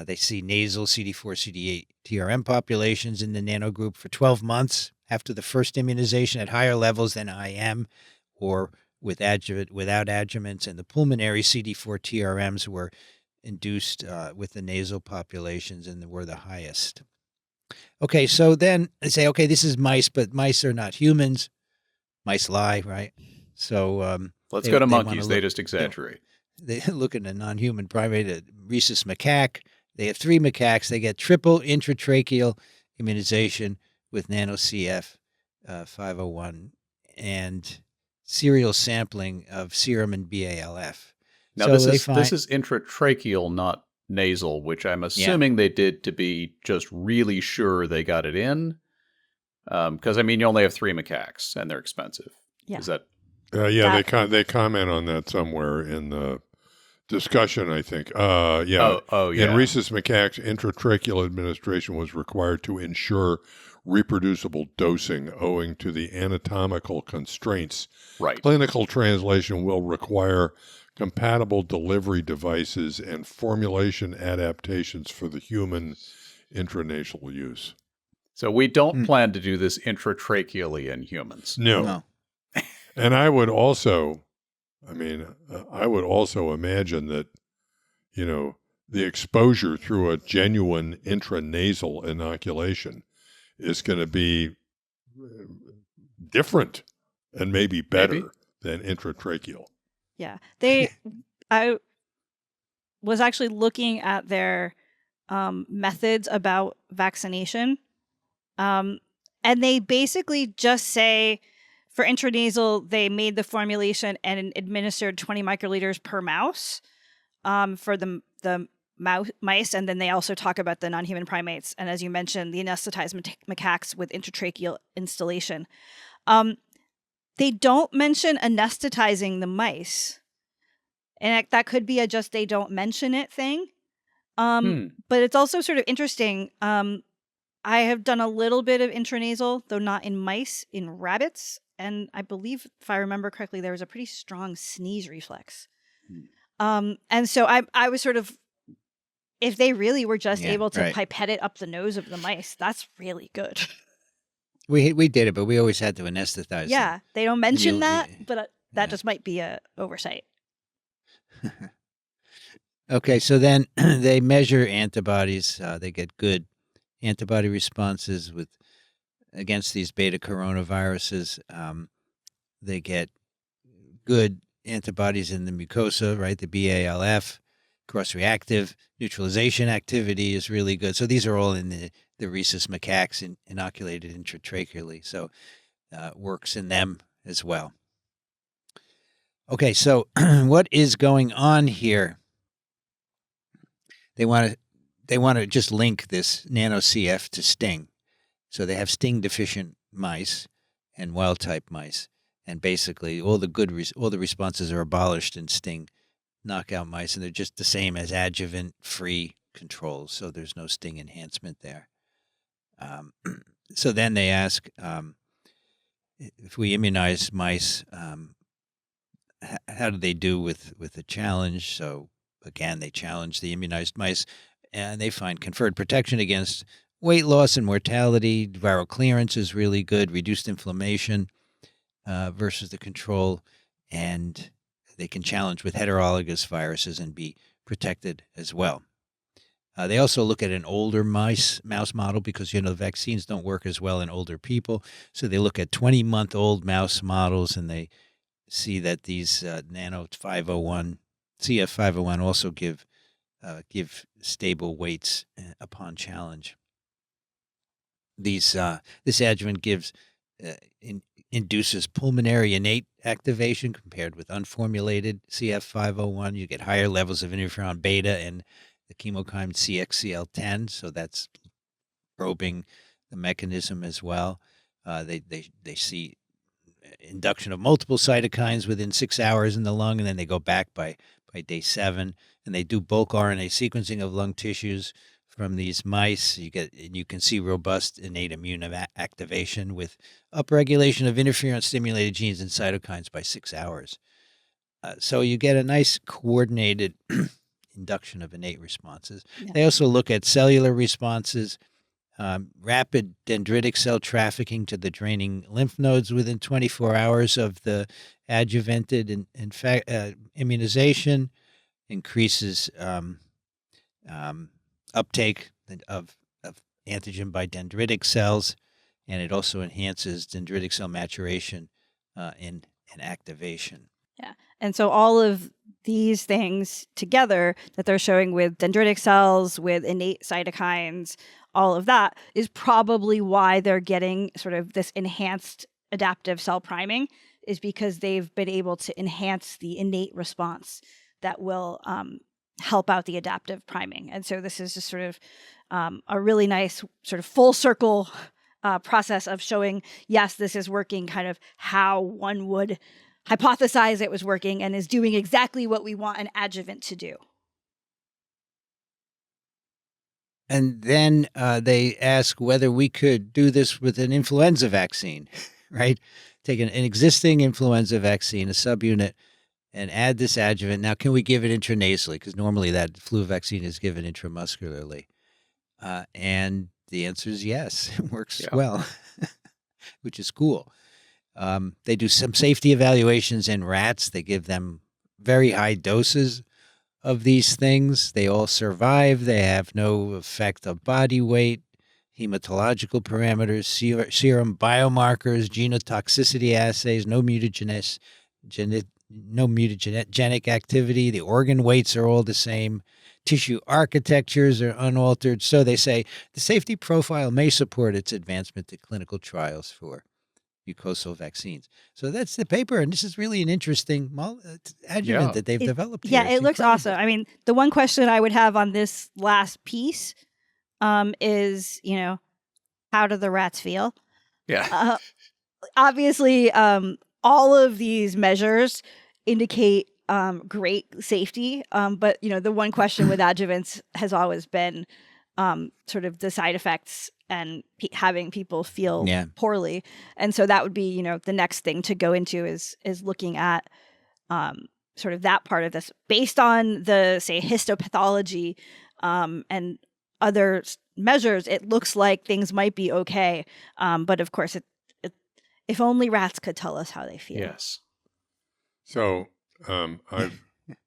They see nasal CD4, CD8 TRM populations in the nano group for 12 months after the first immunization at higher levels than IM or without adjuvants, and the pulmonary CD4 TRMs were induced with the nasal populations and were the highest. Okay, so then they say, okay, this is mice, but mice are not humans. Mice lie, right? So let's go to monkeys. They just exaggerate. They look at a non-human primate, a rhesus macaque. They have 3 macaques. They get triple intratracheal immunization with nano CF 501 and serial sampling of serum and BALF. Now, this is intratracheal, not nasal, which I'm assuming they did to be just really sure they got it in. Because, I mean, you only have 3 macaques, and they're expensive. Yeah. Is that... they comment on that somewhere in the discussion, I think. In rhesus macaques, intratracheal administration was required to ensure reproducible dosing owing to the anatomical constraints. Right. Clinical translation will require compatible delivery devices and formulation adaptations for the human intranasal use. So we don't plan to do this intratracheally in humans. No. And I would also imagine that, the exposure through a genuine intranasal inoculation is going to be different and maybe better than intratracheal. Yeah. I was actually looking at their methods about vaccination. And they basically just say for intranasal, they made the formulation and administered 20 microliters per mouse for the mice. And then they also talk about the non-human primates. And as you mentioned, the anesthetized macaques with intratracheal instillation. They don't mention anesthetizing the mice. And that could be a just they don't mention it thing. But it's also sort of interesting. I have done a little bit of intranasal, though not in mice, in rabbits. And I believe, if I remember correctly, there was a pretty strong sneeze reflex. And so I was sort of, if they really were just able to pipette it up the nose of the mice, that's really good. We did it, but we always had to anesthetize them. They don't mention that, but that just might be a oversight. Okay, so then they measure antibodies. They get good antibody responses against these beta coronaviruses. They get good antibodies in the mucosa, right? The BALF, cross-reactive neutralization activity is really good. So these are all in the rhesus macaques inoculated intratracheally. So works in them as well. Okay, so what is going on here? They want to just link this nano CF to Sting. So they have Sting deficient mice and wild type mice, and basically all the responses are abolished in Sting knockout mice, and they're just the same as adjuvant free controls. So there's no Sting enhancement there. So then they ask if we immunize mice, how do they do with the challenge? So again, they challenge the immunized mice, and they find conferred protection against weight loss and mortality. Viral clearance is really good, reduced inflammation versus the control, and they can challenge with heterologous viruses and be protected as well. They also look at an older mouse model because, the vaccines don't work as well in older people. So they look at 20-month-old mouse models, and they see that these CF501 also give stable weights upon challenge. This adjuvant induces pulmonary innate activation compared with unformulated CF501. You get higher levels of interferon beta and the chemokine CXCL10, so that's probing the mechanism as well. They see induction of multiple cytokines within 6 hours in the lung, and then they go back by day 7, and they do bulk RNA sequencing of lung tissues from these mice. You can see robust innate immune activation with upregulation of interferon-stimulated genes and cytokines by 6 hours. So you get a nice coordinated induction of innate responses. Yeah. They also look at cellular responses, rapid dendritic cell trafficking to the draining lymph nodes within 24 hours of the adjuvanted immunization, increases uptake of antigen by dendritic cells, and it also enhances dendritic cell maturation and activation. Yeah. And so all of these things together that they're showing with dendritic cells, with innate cytokines, all of that is probably why they're getting sort of this enhanced adaptive cell priming, is because they've been able to enhance the innate response that will help out the adaptive priming. And so this is just sort of a really nice sort of full circle process of showing, yes, this is working kind of how one would hypothesize it was working and is doing exactly what we want an adjuvant to do. And then they ask whether we could do this with an influenza vaccine, right? Take an existing influenza vaccine, a subunit, and add this adjuvant. Now, can we give it intranasally? Because normally that flu vaccine is given intramuscularly. And the answer is yes, it works well, which is cool. They do some safety evaluations in rats. They give them very high doses of these things. They all survive. They have no effect of body weight, hematological parameters, serum biomarkers, genotoxicity assays, no mutagenic activity. The organ weights are all the same. Tissue architectures are unaltered. So they say the safety profile may support its advancement to clinical trials for mucosal vaccines. So that's the paper, and this is really an interesting adjuvant that they've developed here. Yeah, it looks awesome. I mean, the one question I would have on this last piece is, how do the rats feel? Yeah. Obviously, all of these measures indicate great safety, but the one question with adjuvants has always been sort of the side effects and having people feel poorly. And so that would be, the next thing to go into is looking at sort of that part of this based on the, say, histopathology and other measures. It looks like things might be okay. But of course, if only rats could tell us how they feel. Yes. So I've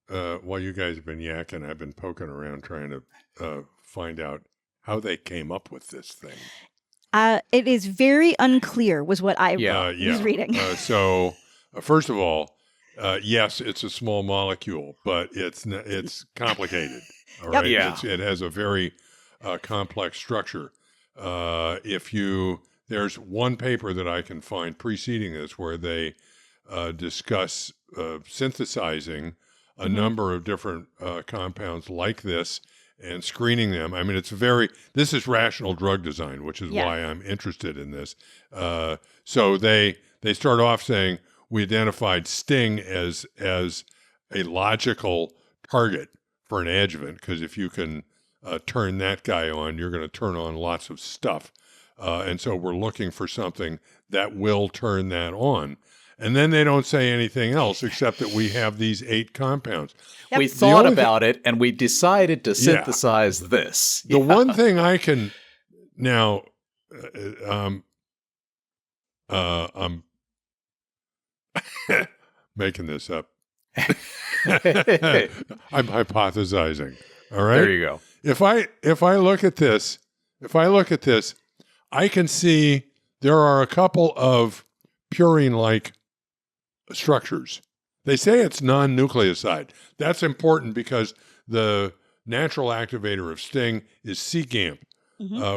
while you guys have been yakking, I've been poking around trying to find out how they came up with this thing. It is very unclear, was what I was reading. So first of all, yes, it's a small molecule, but it's complicated. All right, it has a very complex structure. There's one paper that I can find preceding this where they discuss synthesizing a number of different compounds like this and screening them. I mean, this is rational drug design, which is why I'm interested in this. So they start off saying we identified sting as a logical target for an adjuvant, because if you can turn that guy on, you're going to turn on lots of stuff. And so we're looking for something that will turn that on. And then they don't say anything else except that we have these 8 compounds. Yep. We thought about it, and we decided to synthesize this. The one thing I can now, I'm making this up. I'm hypothesizing. All right. There you go. If I look at this, I can see there are a couple of purine-like structures. They say it's non-nucleoside. That's important because the natural activator of sting is cGAMP,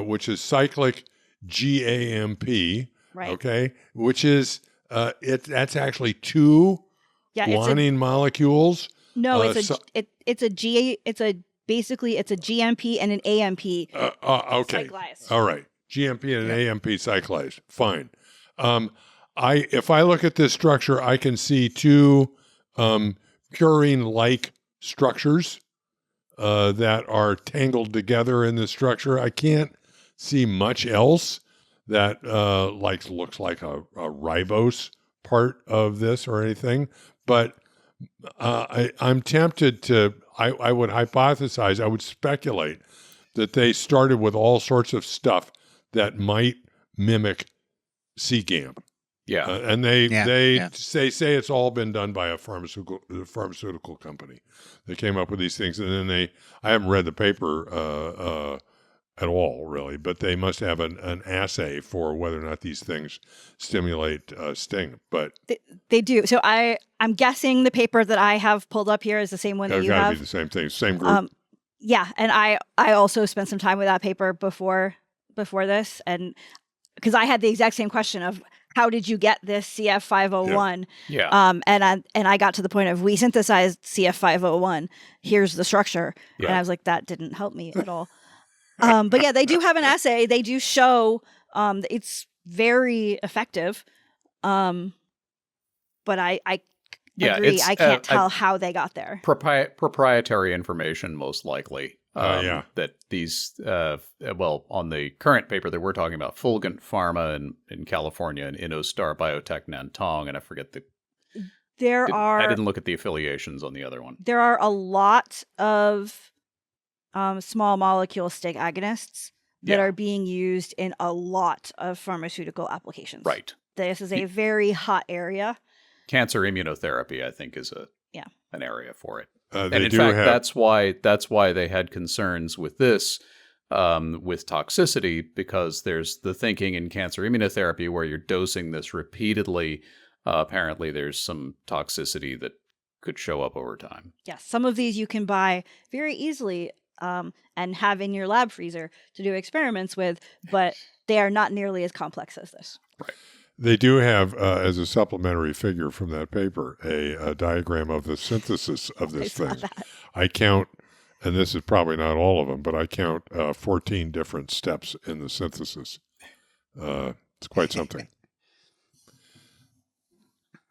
which is cyclic GAMP. Right. Okay, which is that's actually two guanine molecules. No, it's basically a GMP and an AMP. Okay. Cyclized. All right. GMP and an AMP cyclized. Fine. If I look at this structure, I can see two purine-like structures that are tangled together in this structure. I can't see much else that looks like a ribose part of this or anything. But I'm tempted to. I would hypothesize. I would speculate that they started with all sorts of stuff that might mimic cGAMP. Yeah, and they say it's all been done by a pharmaceutical company. They came up with these things, and then I haven't read the paper at all, really, but they must have an assay for whether or not these things stimulate sting. But they do. So I'm guessing the paper that I have pulled up here is the same one that you have. It's got to be the same thing, same group. Yeah, and I also spent some time with that paper before this, and because I had the exact same question of how did you get this CF501? Yeah. And I got to the point of we synthesized CF501. Here's the structure, and I was like, that didn't help me at all. But yeah, they do have an assay. They do show it's very effective. But I agree. I can't tell how they got there. Proprietary information, most likely. That these, on the current paper that we're talking about, Fulgent Pharma in California and InnoStar Biotech Nantong, and I forget I didn't look at the affiliations on the other one. There are a lot of small molecule sting agonists that are being used in a lot of pharmaceutical applications. Right. This is a very hot area. Cancer immunotherapy, I think, is an area for it. And in fact, that's why they had concerns with this, with toxicity, because there's the thinking in cancer immunotherapy where you're dosing this repeatedly. Apparently, there's some toxicity that could show up over time. Yes, some of these you can buy very easily and have in your lab freezer to do experiments with, but they are not nearly as complex as this. Right. They do have, as a supplementary figure from that paper, a diagram of the synthesis of this thing. I count, and this is probably not all of them, but I count 14 different steps in the synthesis. It's quite something.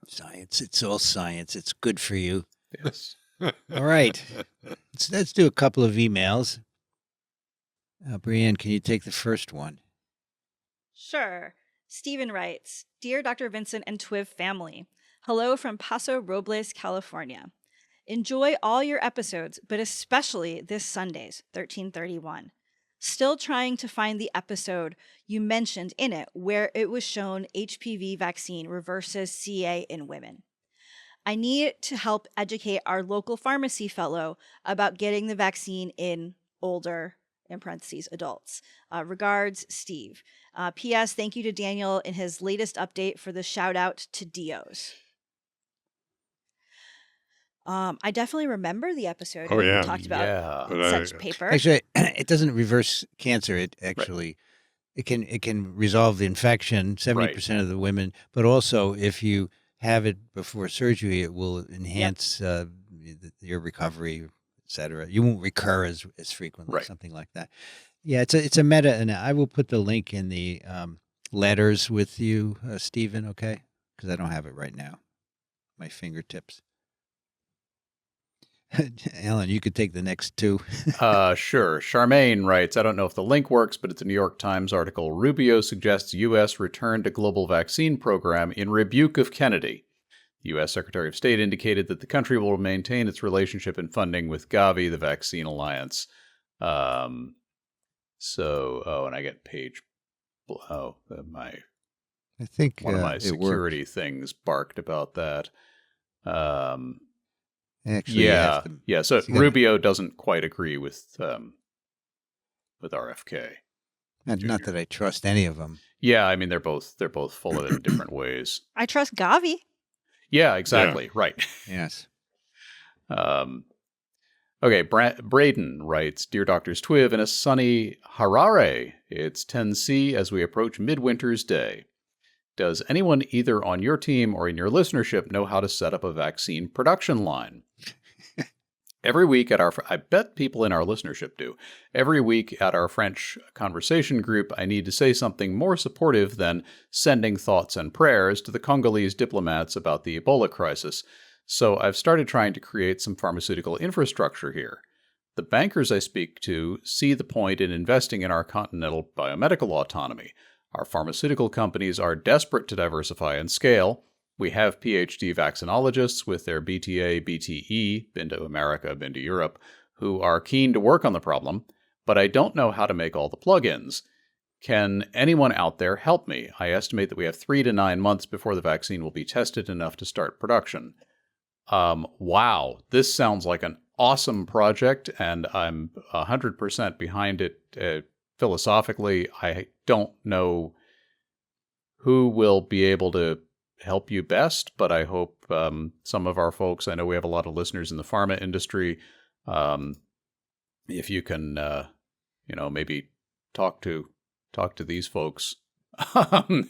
Science. It's all science. It's good for you. Yes. All right. Let's do a couple of emails. Brianne, can you take the first one? Sure. Stephen writes, Dear Dr. Vincent and TWiV family, hello from Paso Robles, California. Enjoy all your episodes, but especially this Sunday's 1331. Still trying to find the episode you mentioned in it where it was shown HPV vaccine reverses CA in women. I need to help educate our local pharmacy fellow about getting the vaccine in older, in parentheses, adults. Regards, Steve. P.S. Thank you to Daniel in his latest update for the shout out to Dios. I definitely remember the episode where we talked about such paper. Actually, it doesn't reverse cancer. It actually it can resolve the infection, 70% of the women, but also if you have it before surgery, it will enhance your recovery, etc. You won't recur as frequently, something like that. Yeah, it's a meta, and I will put the link in the letters with you, Stephen, okay? Because I don't have it right now. My fingertips. Alan, you could take the next two. Sure. Charmaine writes, I don't know if the link works, but it's a New York Times article. Rubio suggests U.S. return to global vaccine program in rebuke of Kennedy. The U.S. Secretary of State indicated that the country will maintain its relationship and funding with Gavi, the Vaccine Alliance. And I get page. I think one of my security things barked about that. Actually, you have to, yeah. So Rubio doesn't quite agree with RFK. not that I trust any of them. Yeah, I mean they're both full of it in different ways. I trust Gavi. Yeah, exactly. Yeah. Right. Yes. Okay, Braden writes, Dear Doctors TWiV, in a sunny Harare, it's 10C as we approach Midwinter's Day. Does anyone either on your team or in your listenership know how to set up a vaccine production line? Every week I bet people in our listenership do. Every week at our French conversation group, I need to say something more supportive than sending thoughts and prayers to the Congolese diplomats about the Ebola crisis. So I've started trying to create some pharmaceutical infrastructure here. The bankers I speak to see the point in investing in our continental biomedical autonomy. Our pharmaceutical companies are desperate to diversify and scale. We have PhD vaccinologists with their BTA, BTE, been to America, been to Europe, who are keen to work on the problem, but I don't know how to make all the plugins. Can anyone out there help me? I estimate that we have 3 to 9 months before the vaccine will be tested enough to start production. Wow, this sounds like an awesome project, and I'm 100% behind it philosophically. I don't know who will be able to help you best, but I hope some of our folks, I know we have a lot of listeners in the pharma industry, if you can, maybe talk to these folks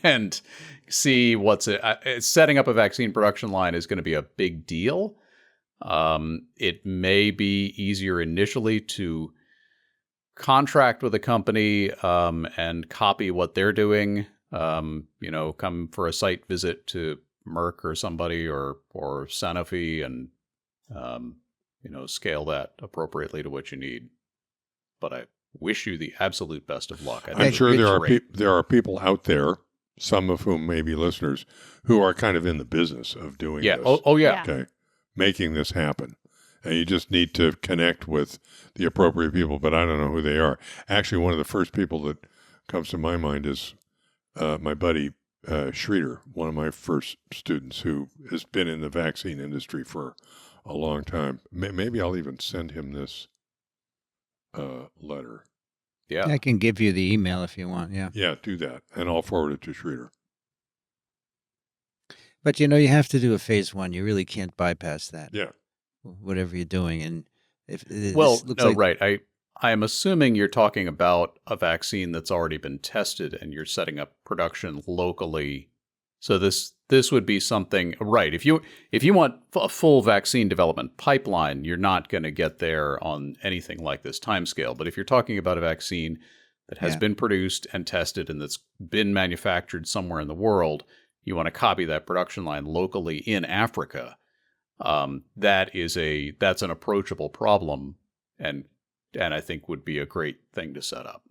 and see what's it. Setting up a vaccine production line is going to be a big deal. It may be easier initially to contract with a company and copy what they're doing. Come for a site visit to Merck or somebody or Sanofi and scale that appropriately to what you need. But I wish you the absolute best of luck. I'm sure there are people out there, some of whom may be listeners, who are kind of in the business of doing this. Oh, yeah. Okay. Making this happen. And you just need to connect with the appropriate people, but I don't know who they are. Actually, one of the first people that comes to my mind is my buddy Schroeder, one of my first students who has been in the vaccine industry for a long time. Maybe I'll even send him this letter. Yeah. I can give you the email if you want, yeah. Yeah, do that, and I'll forward it to Schroeder. But, you have to do a phase 1. You really can't bypass that. Yeah. Whatever you're doing. And right. I am assuming you're talking about a vaccine that's already been tested and you're setting up production locally. So this would be something, right. If you want a full vaccine development pipeline, you're not going to get there on anything like this timescale. But if you're talking about a vaccine that has been produced and tested and that's been manufactured somewhere in the world, you want to copy that production line locally in Africa. That's an approachable problem, and I think would be a great thing to set up.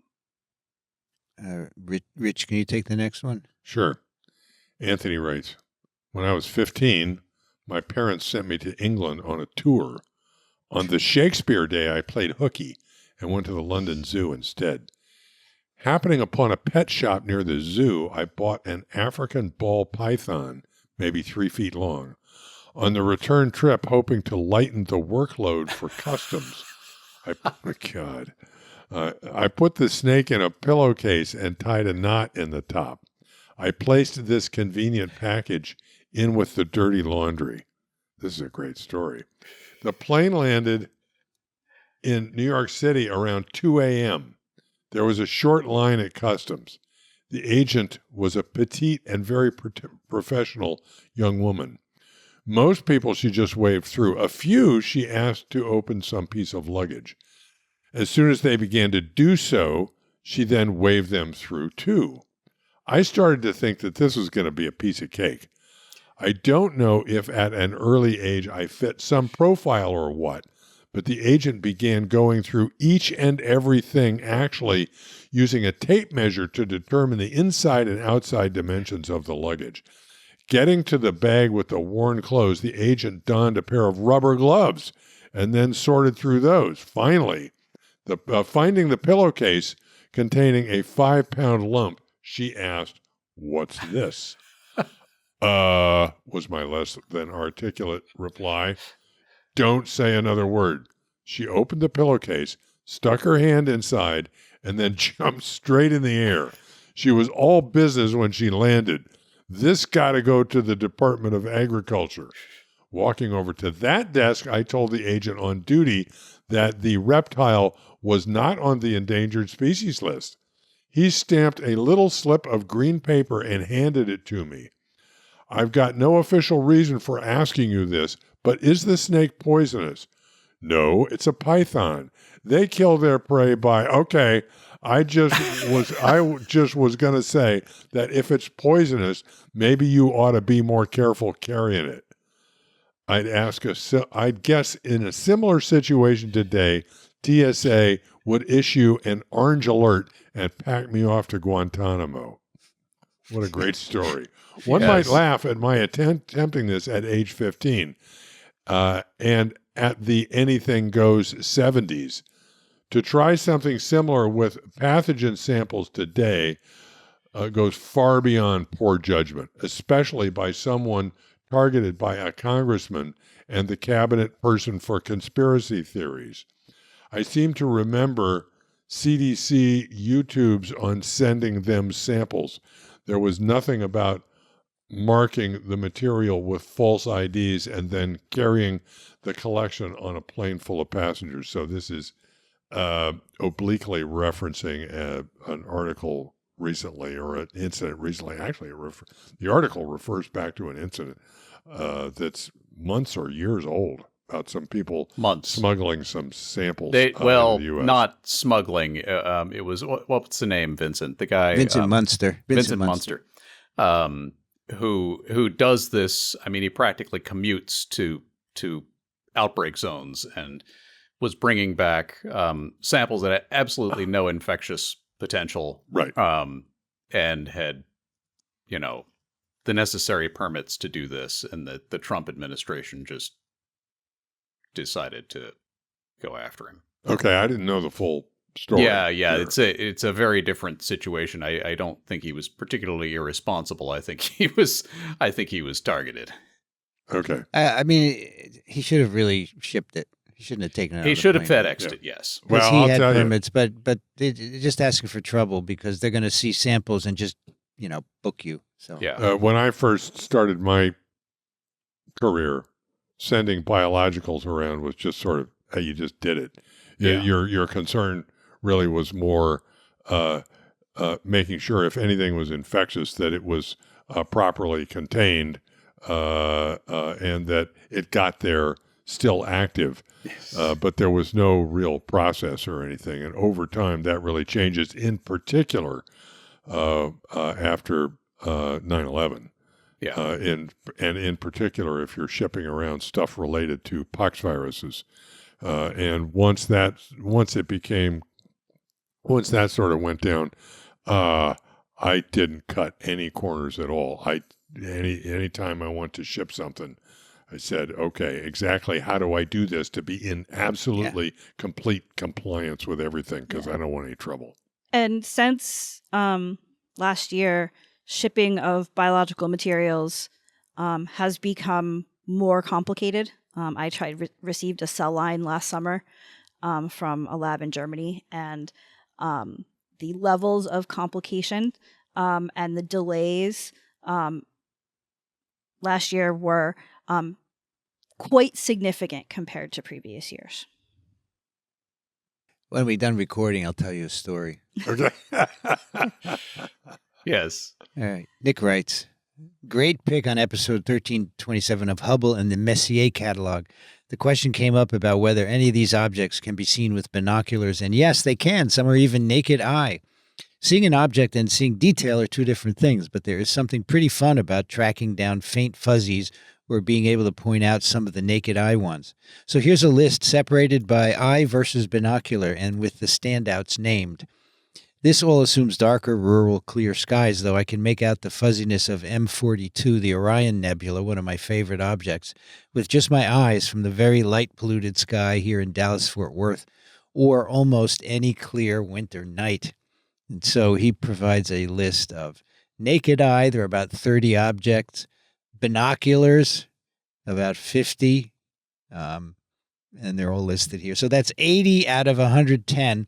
Rich, can you take the next one? Sure. Anthony writes, when I was 15, my parents sent me to England on a tour. On the Shakespeare Day, I played hooky and went to the London Zoo instead. Happening upon a pet shop near the zoo, I bought an African ball python, maybe 3 feet long. On the return trip, hoping to lighten the workload for customs, I put the snake in a pillowcase and tied a knot in the top. I placed this convenient package in with the dirty laundry. This is a great story. The plane landed in New York City around 2 a.m. There was a short line at customs. The agent was a petite and very professional young woman. Most people she just waved through. A few she asked to open some piece of luggage. As soon as they began to do so, she then waved them through too. I started to think that this was going to be a piece of cake. I don't know if at an early age I fit some profile or what, but the agent began going through each and everything, actually using a tape measure to determine the inside and outside dimensions of the luggage. Getting to the bag with the worn clothes, the agent donned a pair of rubber gloves and then sorted through those. Finally, finding the pillowcase containing a 5-pound lump, she asked, "What's this?" Was my less than articulate reply. don't say another word. She opened the pillowcase, stuck her hand inside, and then jumped straight in the air. She was all business when she landed. This got to go to the Department of Agriculture. Walking over to that desk, I told the agent on duty that the reptile was not on the endangered species list. He stamped a little slip of green paper and handed it to me. I've got no official reason for asking you this, but is the snake poisonous? No, it's a python. They kill their prey by, okay, I just was going to say that if it's poisonous, maybe you ought to be more careful carrying it. I'd guess in a similar situation today, TSA would issue an orange alert and pack me off to Guantanamo. What a great story. One might laugh at my attempting this at age 15 and at the anything goes 70s. To try something similar with pathogen samples today goes far beyond poor judgment, especially by someone targeted by a congressman and the cabinet person for conspiracy theories. I seem to remember CDC YouTubes on sending them samples. There was nothing about marking the material with false IDs and then carrying the collection on a plane full of passengers. So this is obliquely referencing an article recently, or an incident recently. Actually, the article refers back to an incident that's months or years old about some people smuggling some samples in the U.S. Not smuggling. It was, what's the name, Vincent? The guy? Vincent Munster. Vincent Munster. Who does this. I mean, he practically commutes to outbreak zones and was bringing back samples that had absolutely no infectious potential. Right. And had, the necessary permits to do this, and the Trump administration just decided to go after him. Okay, I didn't know the full story. Yeah, it's a very different situation. I don't think he was particularly irresponsible. I think he was targeted. Okay. I mean, he should have really shipped it. He shouldn't have taken it. He should have FedExed it. Yes. Well, he had permits, but they're just asking for trouble because they're going to see samples and just book you. So yeah. When I first started my career, sending biologicals around was just sort of, hey, you just did it. Yeah. Your concern really was more making sure if anything was infectious that it was properly contained and that it got there still active. Yes. But there was no real process or anything. And over time, that really changes, in particular after 9/11. Yeah. And in particular, if you're shipping around stuff related to pox viruses. And once that sort of went down, I didn't cut any corners at all. Any time I want to ship something, I said, okay, exactly how do I do this to be in absolutely complete compliance with everything, because I don't want any trouble. And since last year, shipping of biological materials has become more complicated. I received a cell line last summer from a lab in Germany, and the levels of complication and the delays last year were quite significant compared to previous years. When we're done recording, I'll tell you a story. Okay. Yes. All right. Nick writes, great pick on episode 1327 of Hubble and the Messier catalog. The question came up about whether any of these objects can be seen with binoculars, and yes, they can. Some are even naked eye. Seeing an object and seeing detail are two different things, but there is something pretty fun about tracking down faint fuzzies or being able to point out some of the naked eye ones. So here's a list separated by eye versus binocular and with the standouts named. This all assumes darker, rural, clear skies, though I can make out the fuzziness of M42, the Orion Nebula, one of my favorite objects, with just my eyes from the very light-polluted sky here in Dallas-Fort Worth, or almost any clear winter night. And so he provides a list of naked eye, there are about 30 objects, binoculars, about 50, and they're all listed here. So that's 80 out of 110.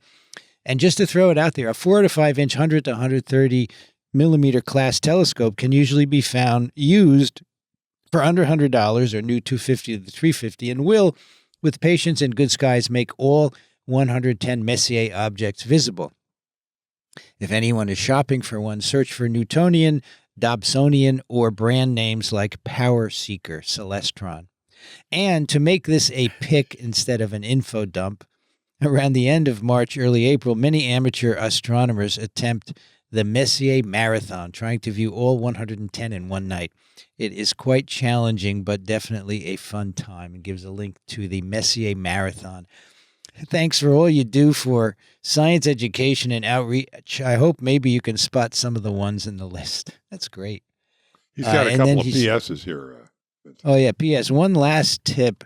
And just to throw it out there, a 4 to 5 inch 100 to 130 millimeter class telescope can usually be found used for under $100 or new $250 to $350, and will, with patience and good skies, make all 110 Messier objects visible. If anyone is shopping for one, search for Newtonian, Dobsonian, or brand names like Power Seeker, Celestron. And to make this a pick instead of an info dump, around the end of March, early April, many amateur astronomers attempt the Messier Marathon, trying to view all 110 in one night. It is quite challenging, but definitely a fun time, and gives a link to the Messier Marathon. Thanks for all you do for science education and outreach. I hope maybe you can spot some of the ones in the list. That's great. He's got a couple of PSs here. Oh, yeah, PS. One last tip,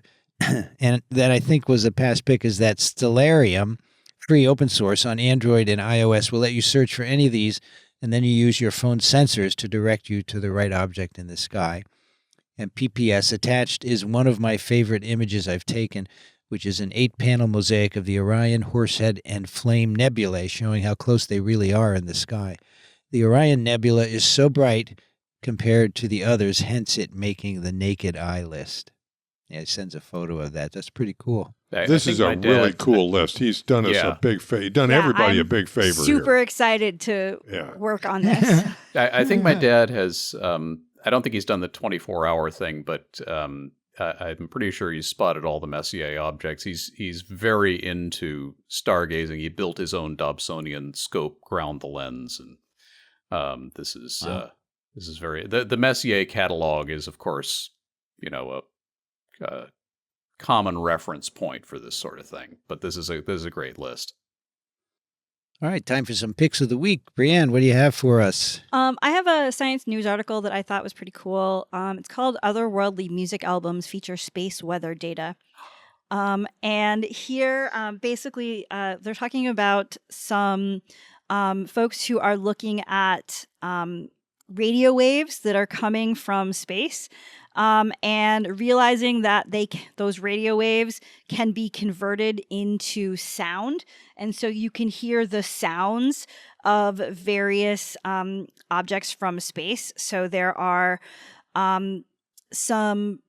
and that I think was a past pick, is that Stellarium, free open source on Android and iOS, will let you search for any of these, and then you use your phone sensors to direct you to the right object in the sky. And PPS attached is one of my favorite images I've taken, which is an 8-panel mosaic of the Orion, Horsehead, and Flame nebulae, showing how close they really are in the sky. The Orion Nebula is so bright compared to the others, hence it making the naked eye list. Yeah, it sends a photo of that. That's pretty cool. This is a really cool list. He's done us a big favor. He's done everybody a big favor. Super excited to work on this. I think my dad has. I don't think he's done the 24-hour thing, but I'm pretty sure he's spotted all the Messier objects. He's very into stargazing. He built his own Dobsonian scope, ground the lens, and this is very. The Messier catalog is, of course, a common reference point for this sort of thing. But this is a great list. All right, time for some picks of the week. Brianne, what do you have for us? I have a science news article that I thought was pretty cool. It's called Otherworldly Music Albums Feature Space Weather Data. And here, basically, they're talking about some folks who are looking at radio waves that are coming from space. And realizing that those radio waves can be converted into sound. And so you can hear the sounds of various objects from space. So there are some,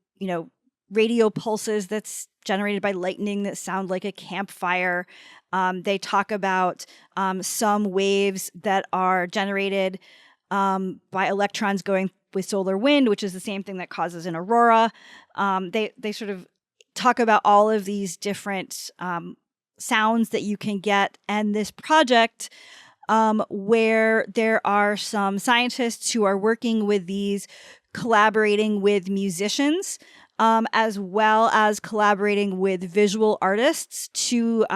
radio pulses that's generated by lightning that sound like a campfire. They talk about some waves that are generated by electrons going with solar wind, which is the same thing that causes an aurora. They sort of talk about all of these different sounds that you can get. And this project, where there are some scientists who are working with these, collaborating with musicians, as well as collaborating with visual artists to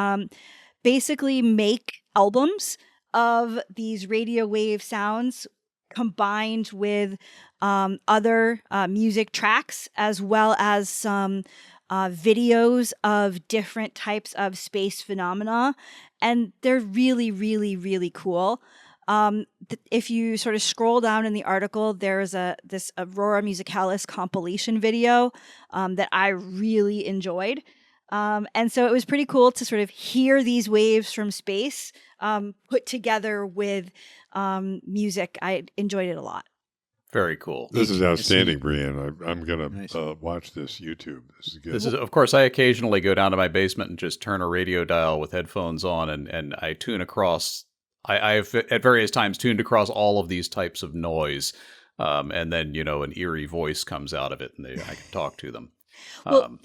basically make albums of these radio wave sounds combined with other music tracks, as well as some videos of different types of space phenomena. And they're really, really, really cool. If you sort of scroll down in the article, there's this Aurora Musicalis compilation video that I really enjoyed. And so it was pretty cool to sort of hear these waves from space put together with music. I enjoyed it a lot. Very cool. This is outstanding, Brianne. I'm going to watch this YouTube. This is good. This is, of course, I occasionally go down to my basement and just turn a radio dial with headphones on, and I tune across. I've at various times tuned across all of these types of noise, and then an eerie voice comes out of it, and I can talk to them. Well,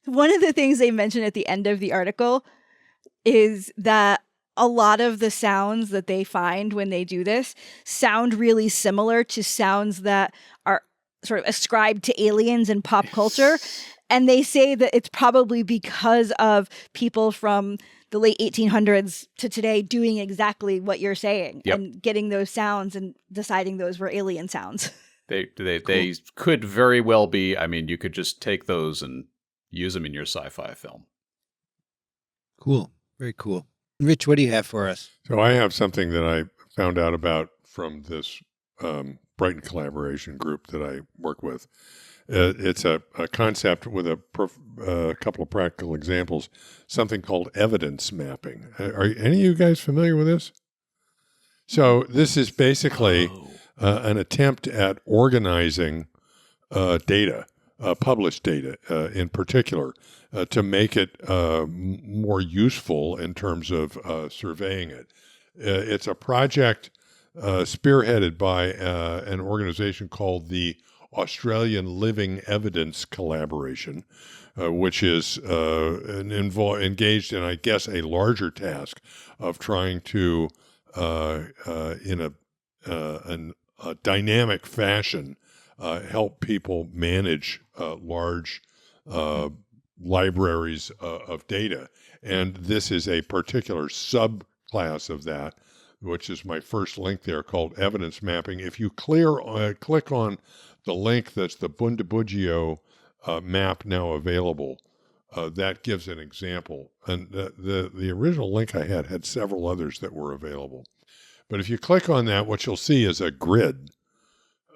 one of the things they mention at the end of the article is that a lot of the sounds that they find when they do this sound really similar to sounds that are sort of ascribed to aliens in pop culture. And they say that it's probably because of people from the late 1800s to today doing exactly what you're saying and getting those sounds and deciding those were alien sounds. They could very well be. I mean, you could just take those and use them in your sci-fi film. Cool. Very cool. Rich, what do you have for us? So I have something that I found out about from this Brighton collaboration group that I work with. It's a concept with a couple of practical examples, something called evidence mapping. Are any of you guys familiar with this? So this is basically an attempt at organizing data, published data in particular, to make it more useful in terms of surveying it. It's a project spearheaded by an organization called the Australian Living Evidence Collaboration, which is engaged in, I guess, a larger task of trying to, in a dynamic fashion, help people manage large libraries of data. And this is a particular subclass of that, which is my first link there, called evidence mapping. If you click on the link that's the Bundibugyo map now available, that gives an example. And the original link I had several others that were available. But if you click on that, what you'll see is a grid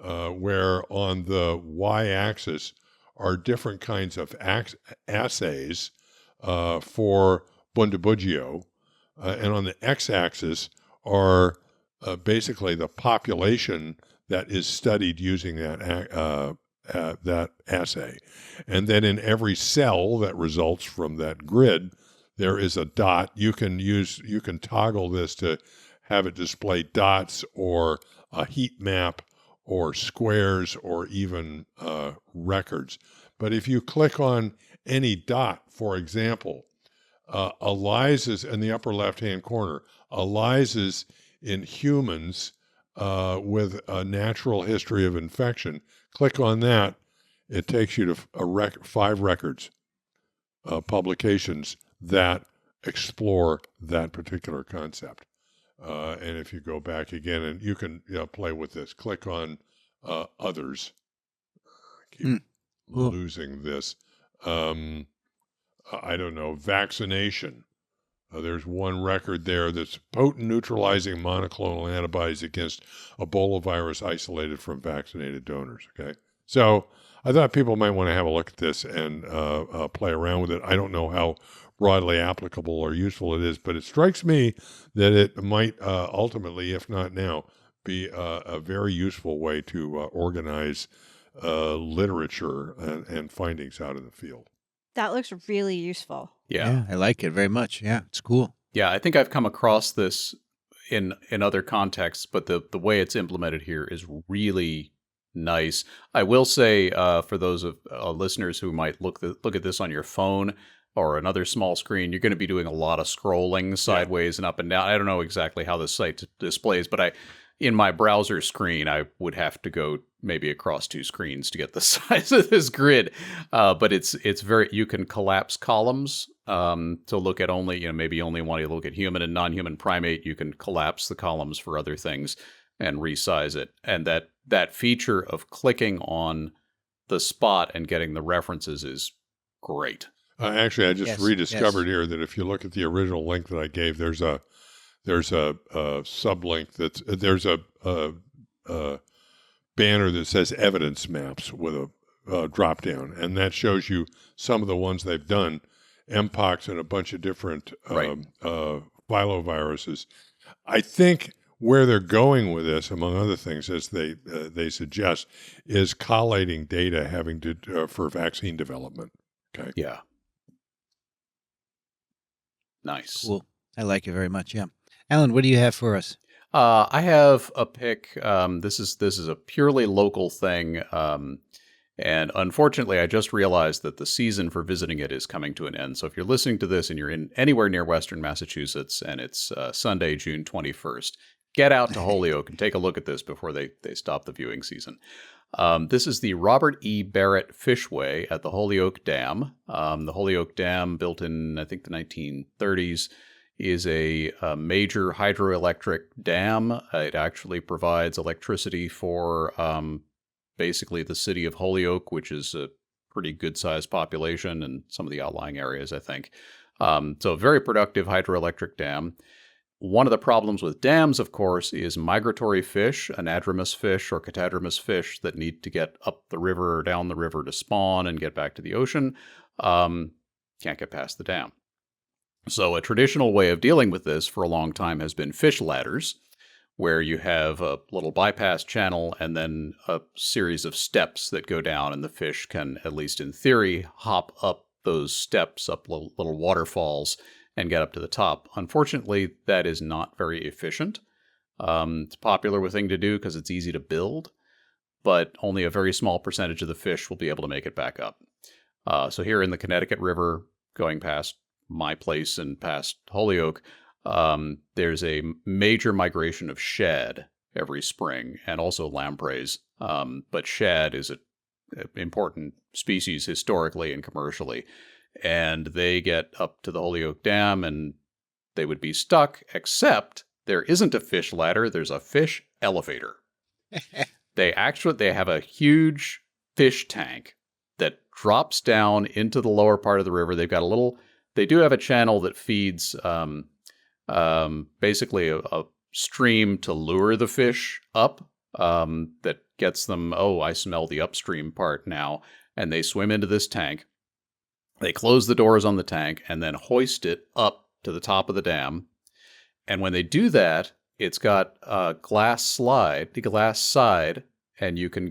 where on the y-axis are different kinds of assays for Bundibugyo, and on the x-axis are basically the population that is studied using that assay. And then in every cell that results from that grid, there is a dot. You can toggle this to have it display dots or a heat map or squares or even records. But if you click on any dot, for example, ELISA's in the upper left-hand corner, ELISA's in humans with a natural history of infection. Click on that. It takes you to 5 records, publications that explore that particular concept. And if you go back again, and you can play with this, click on others. I keep losing this. I don't know, vaccination. There's one record there that's potent neutralizing monoclonal antibodies against Ebola virus isolated from vaccinated donors. Okay, so I thought people might want to have a look at this and play around with it. I don't know how broadly applicable or useful it is, but it strikes me that it might ultimately, if not now, be a very useful way to organize literature and findings out in the field. That looks really useful. Yeah, I like it very much. Yeah, it's cool. Yeah, I think I've come across this in other contexts, but the way it's implemented here is really nice. I will say for those of listeners who might look at this on your phone or another small screen, you're going to be doing a lot of scrolling sideways and up and down. I don't know exactly how this site displays, but in my browser screen, I would have to go maybe across 2 screens to get the size of this grid. But it's very, you can collapse columns to look at only, maybe only want to look at human and non-human primate. You can collapse the columns for other things and resize it. And that feature of clicking on the spot and getting the references is great. Actually, I just rediscovered here that if you look at the original link that I gave, there's a sublink there's a banner that says evidence maps with a drop down, and that shows you some of the ones they've done, Mpox and a bunch of different filoviruses. I think where they're going with this, among other things, as they suggest, is collating data having to for vaccine development. Okay. Yeah. Nice. Cool. I like it very much. Yeah. Alan, what do you have for us? I have a pick. This is a purely local thing, and unfortunately, I just realized that the season for visiting it is coming to an end. So if you're listening to this and you're in anywhere near Western Massachusetts and it's Sunday, June 21st, get out to Holyoke and take a look at this before they stop the viewing season. This is the Robert E. Barrett Fishway at the Holyoke Dam. The Holyoke Dam, built in, I think, the 1930s, is a major hydroelectric dam. It actually provides electricity for basically the city of Holyoke, which is a pretty good-sized population, and some of the outlying areas, I think. So a very productive hydroelectric dam. One of the problems with dams, of course, is migratory fish, anadromous fish or catadromous fish that need to get up the river or down the river to spawn and get back to the ocean, can't get past the dam. So a traditional way of dealing with this for a long time has been fish ladders, where you have a little bypass channel and then a series of steps that go down, and the fish can, at least in theory, hop up those steps, up little waterfalls, and get up to the top. Unfortunately, that is not very efficient. It's a popular thing to do because it's easy to build, but only a very small percentage of the fish will be able to make it back up. So here in the Connecticut River, going past my place and past Holyoke, there's a major migration of shad every spring, and also lampreys. But shad is an important species historically and commercially. And they get up to the Holyoke Dam and they would be stuck, except there isn't a fish ladder, there's a fish elevator. They have a huge fish tank that drops down into the lower part of the river. They do have a channel that feeds basically a stream to lure the fish up, that gets them, I smell the upstream part now, and they swim into this tank. They close the doors on the tank and then hoist it up to the top of the dam. And when they do that, it's got a glass side, and you can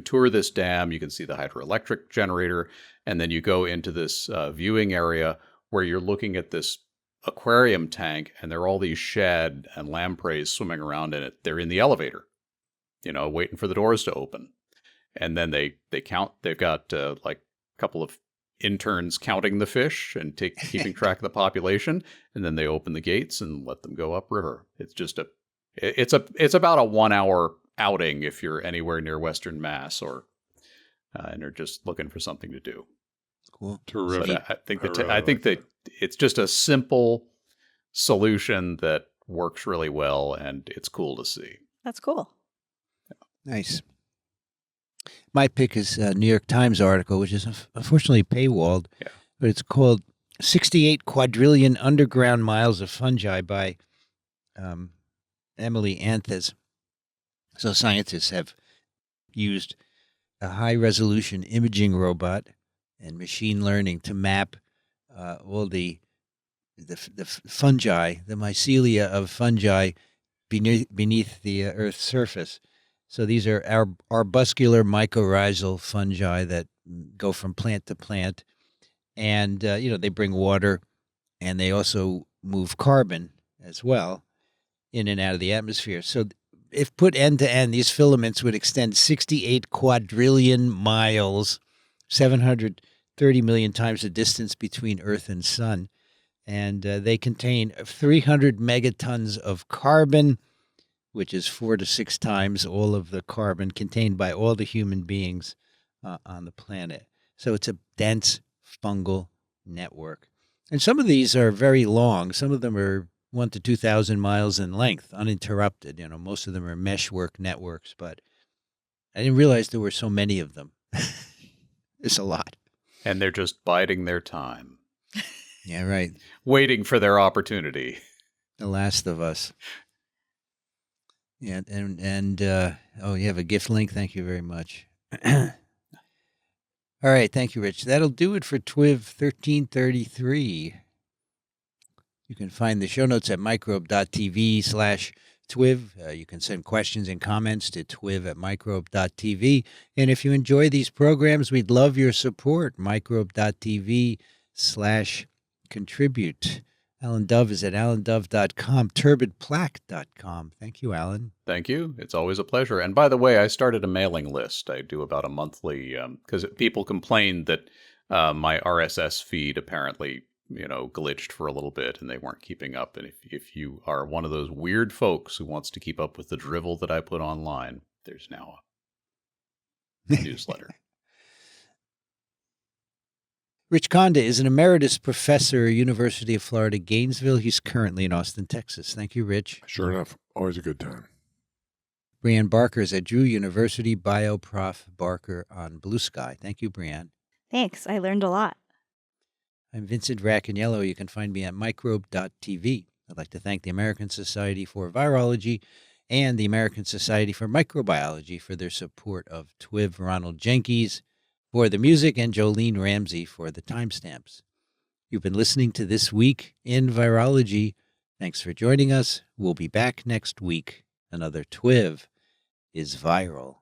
tour this dam, you can see the hydroelectric generator, and then you go into this viewing area where you're looking at this aquarium tank, and there are all these shad and lampreys swimming around in it. They're in the elevator, waiting for the doors to open. And then they count. They've got like a couple of interns counting the fish and keeping track of the population, and then they open the gates and let them go upriver. It's just it's about a 1 hour outing if you're anywhere near Western Mass and are just looking for something to do. Cool. Terrific. So I think that it's just a simple solution that works really well, and it's cool to see. That's cool. Nice. My pick is a New York Times article, which is unfortunately paywalled, but it's called 68 Quadrillion Underground Miles of Fungi by Emily Anthes. So scientists have used a high-resolution imaging robot and machine learning to map all the fungi, the mycelia of fungi beneath the Earth's surface. So these are arbuscular mycorrhizal fungi that go from plant to plant, and they bring water, and they also move carbon as well in and out of the atmosphere. So if put end to end, these filaments would extend 68 quadrillion miles, 730 million times the distance between Earth and Sun, and they contain 300 megatons of carbon, which is 4 to 6 times all of the carbon contained by all the human beings on the planet. So it's a dense fungal network. And some of these are very long. Some of them are 1,000 to 2,000 miles in length, uninterrupted. Most of them are meshwork networks, but I didn't realize there were so many of them. It's a lot. And they're just biding their time. Yeah, right. Waiting for their opportunity. The Last of Us. Yeah, and you have a gift link? Thank you very much. All right, thank you, Rich. That'll do it for TWiV 1333. You can find the show notes at microbe.tv/TWiV. You can send questions and comments to twiv@microbe.tv. And if you enjoy these programs, we'd love your support. Microbe.tv/contribute. Alan Dove is at alandove.com, turbidplaque.com. Thank you, Alan. Thank you. It's always a pleasure. And by the way, I started a mailing list. I do about a monthly, because people complained that my RSS feed apparently, glitched for a little bit and they weren't keeping up. And if you are one of those weird folks who wants to keep up with the drivel that I put online, there's now a newsletter. Rich Conda is an emeritus professor at University of Florida, Gainesville. He's currently in Austin, Texas. Thank you, Rich. Sure enough. Always a good time. Brianne Barker is at Drew University, BioProf Barker on Blue Sky. Thank you, Brianne. Thanks. I learned a lot. I'm Vincent Racaniello. You can find me at microbe.tv. I'd like to thank the American Society for Virology and the American Society for Microbiology for their support of TWiV Ronald Jenkins for the music and Jolene Ramsey for the timestamps. You've been listening to This Week in Virology. Thanks for joining us. We'll be back next week. Another TWiV is viral.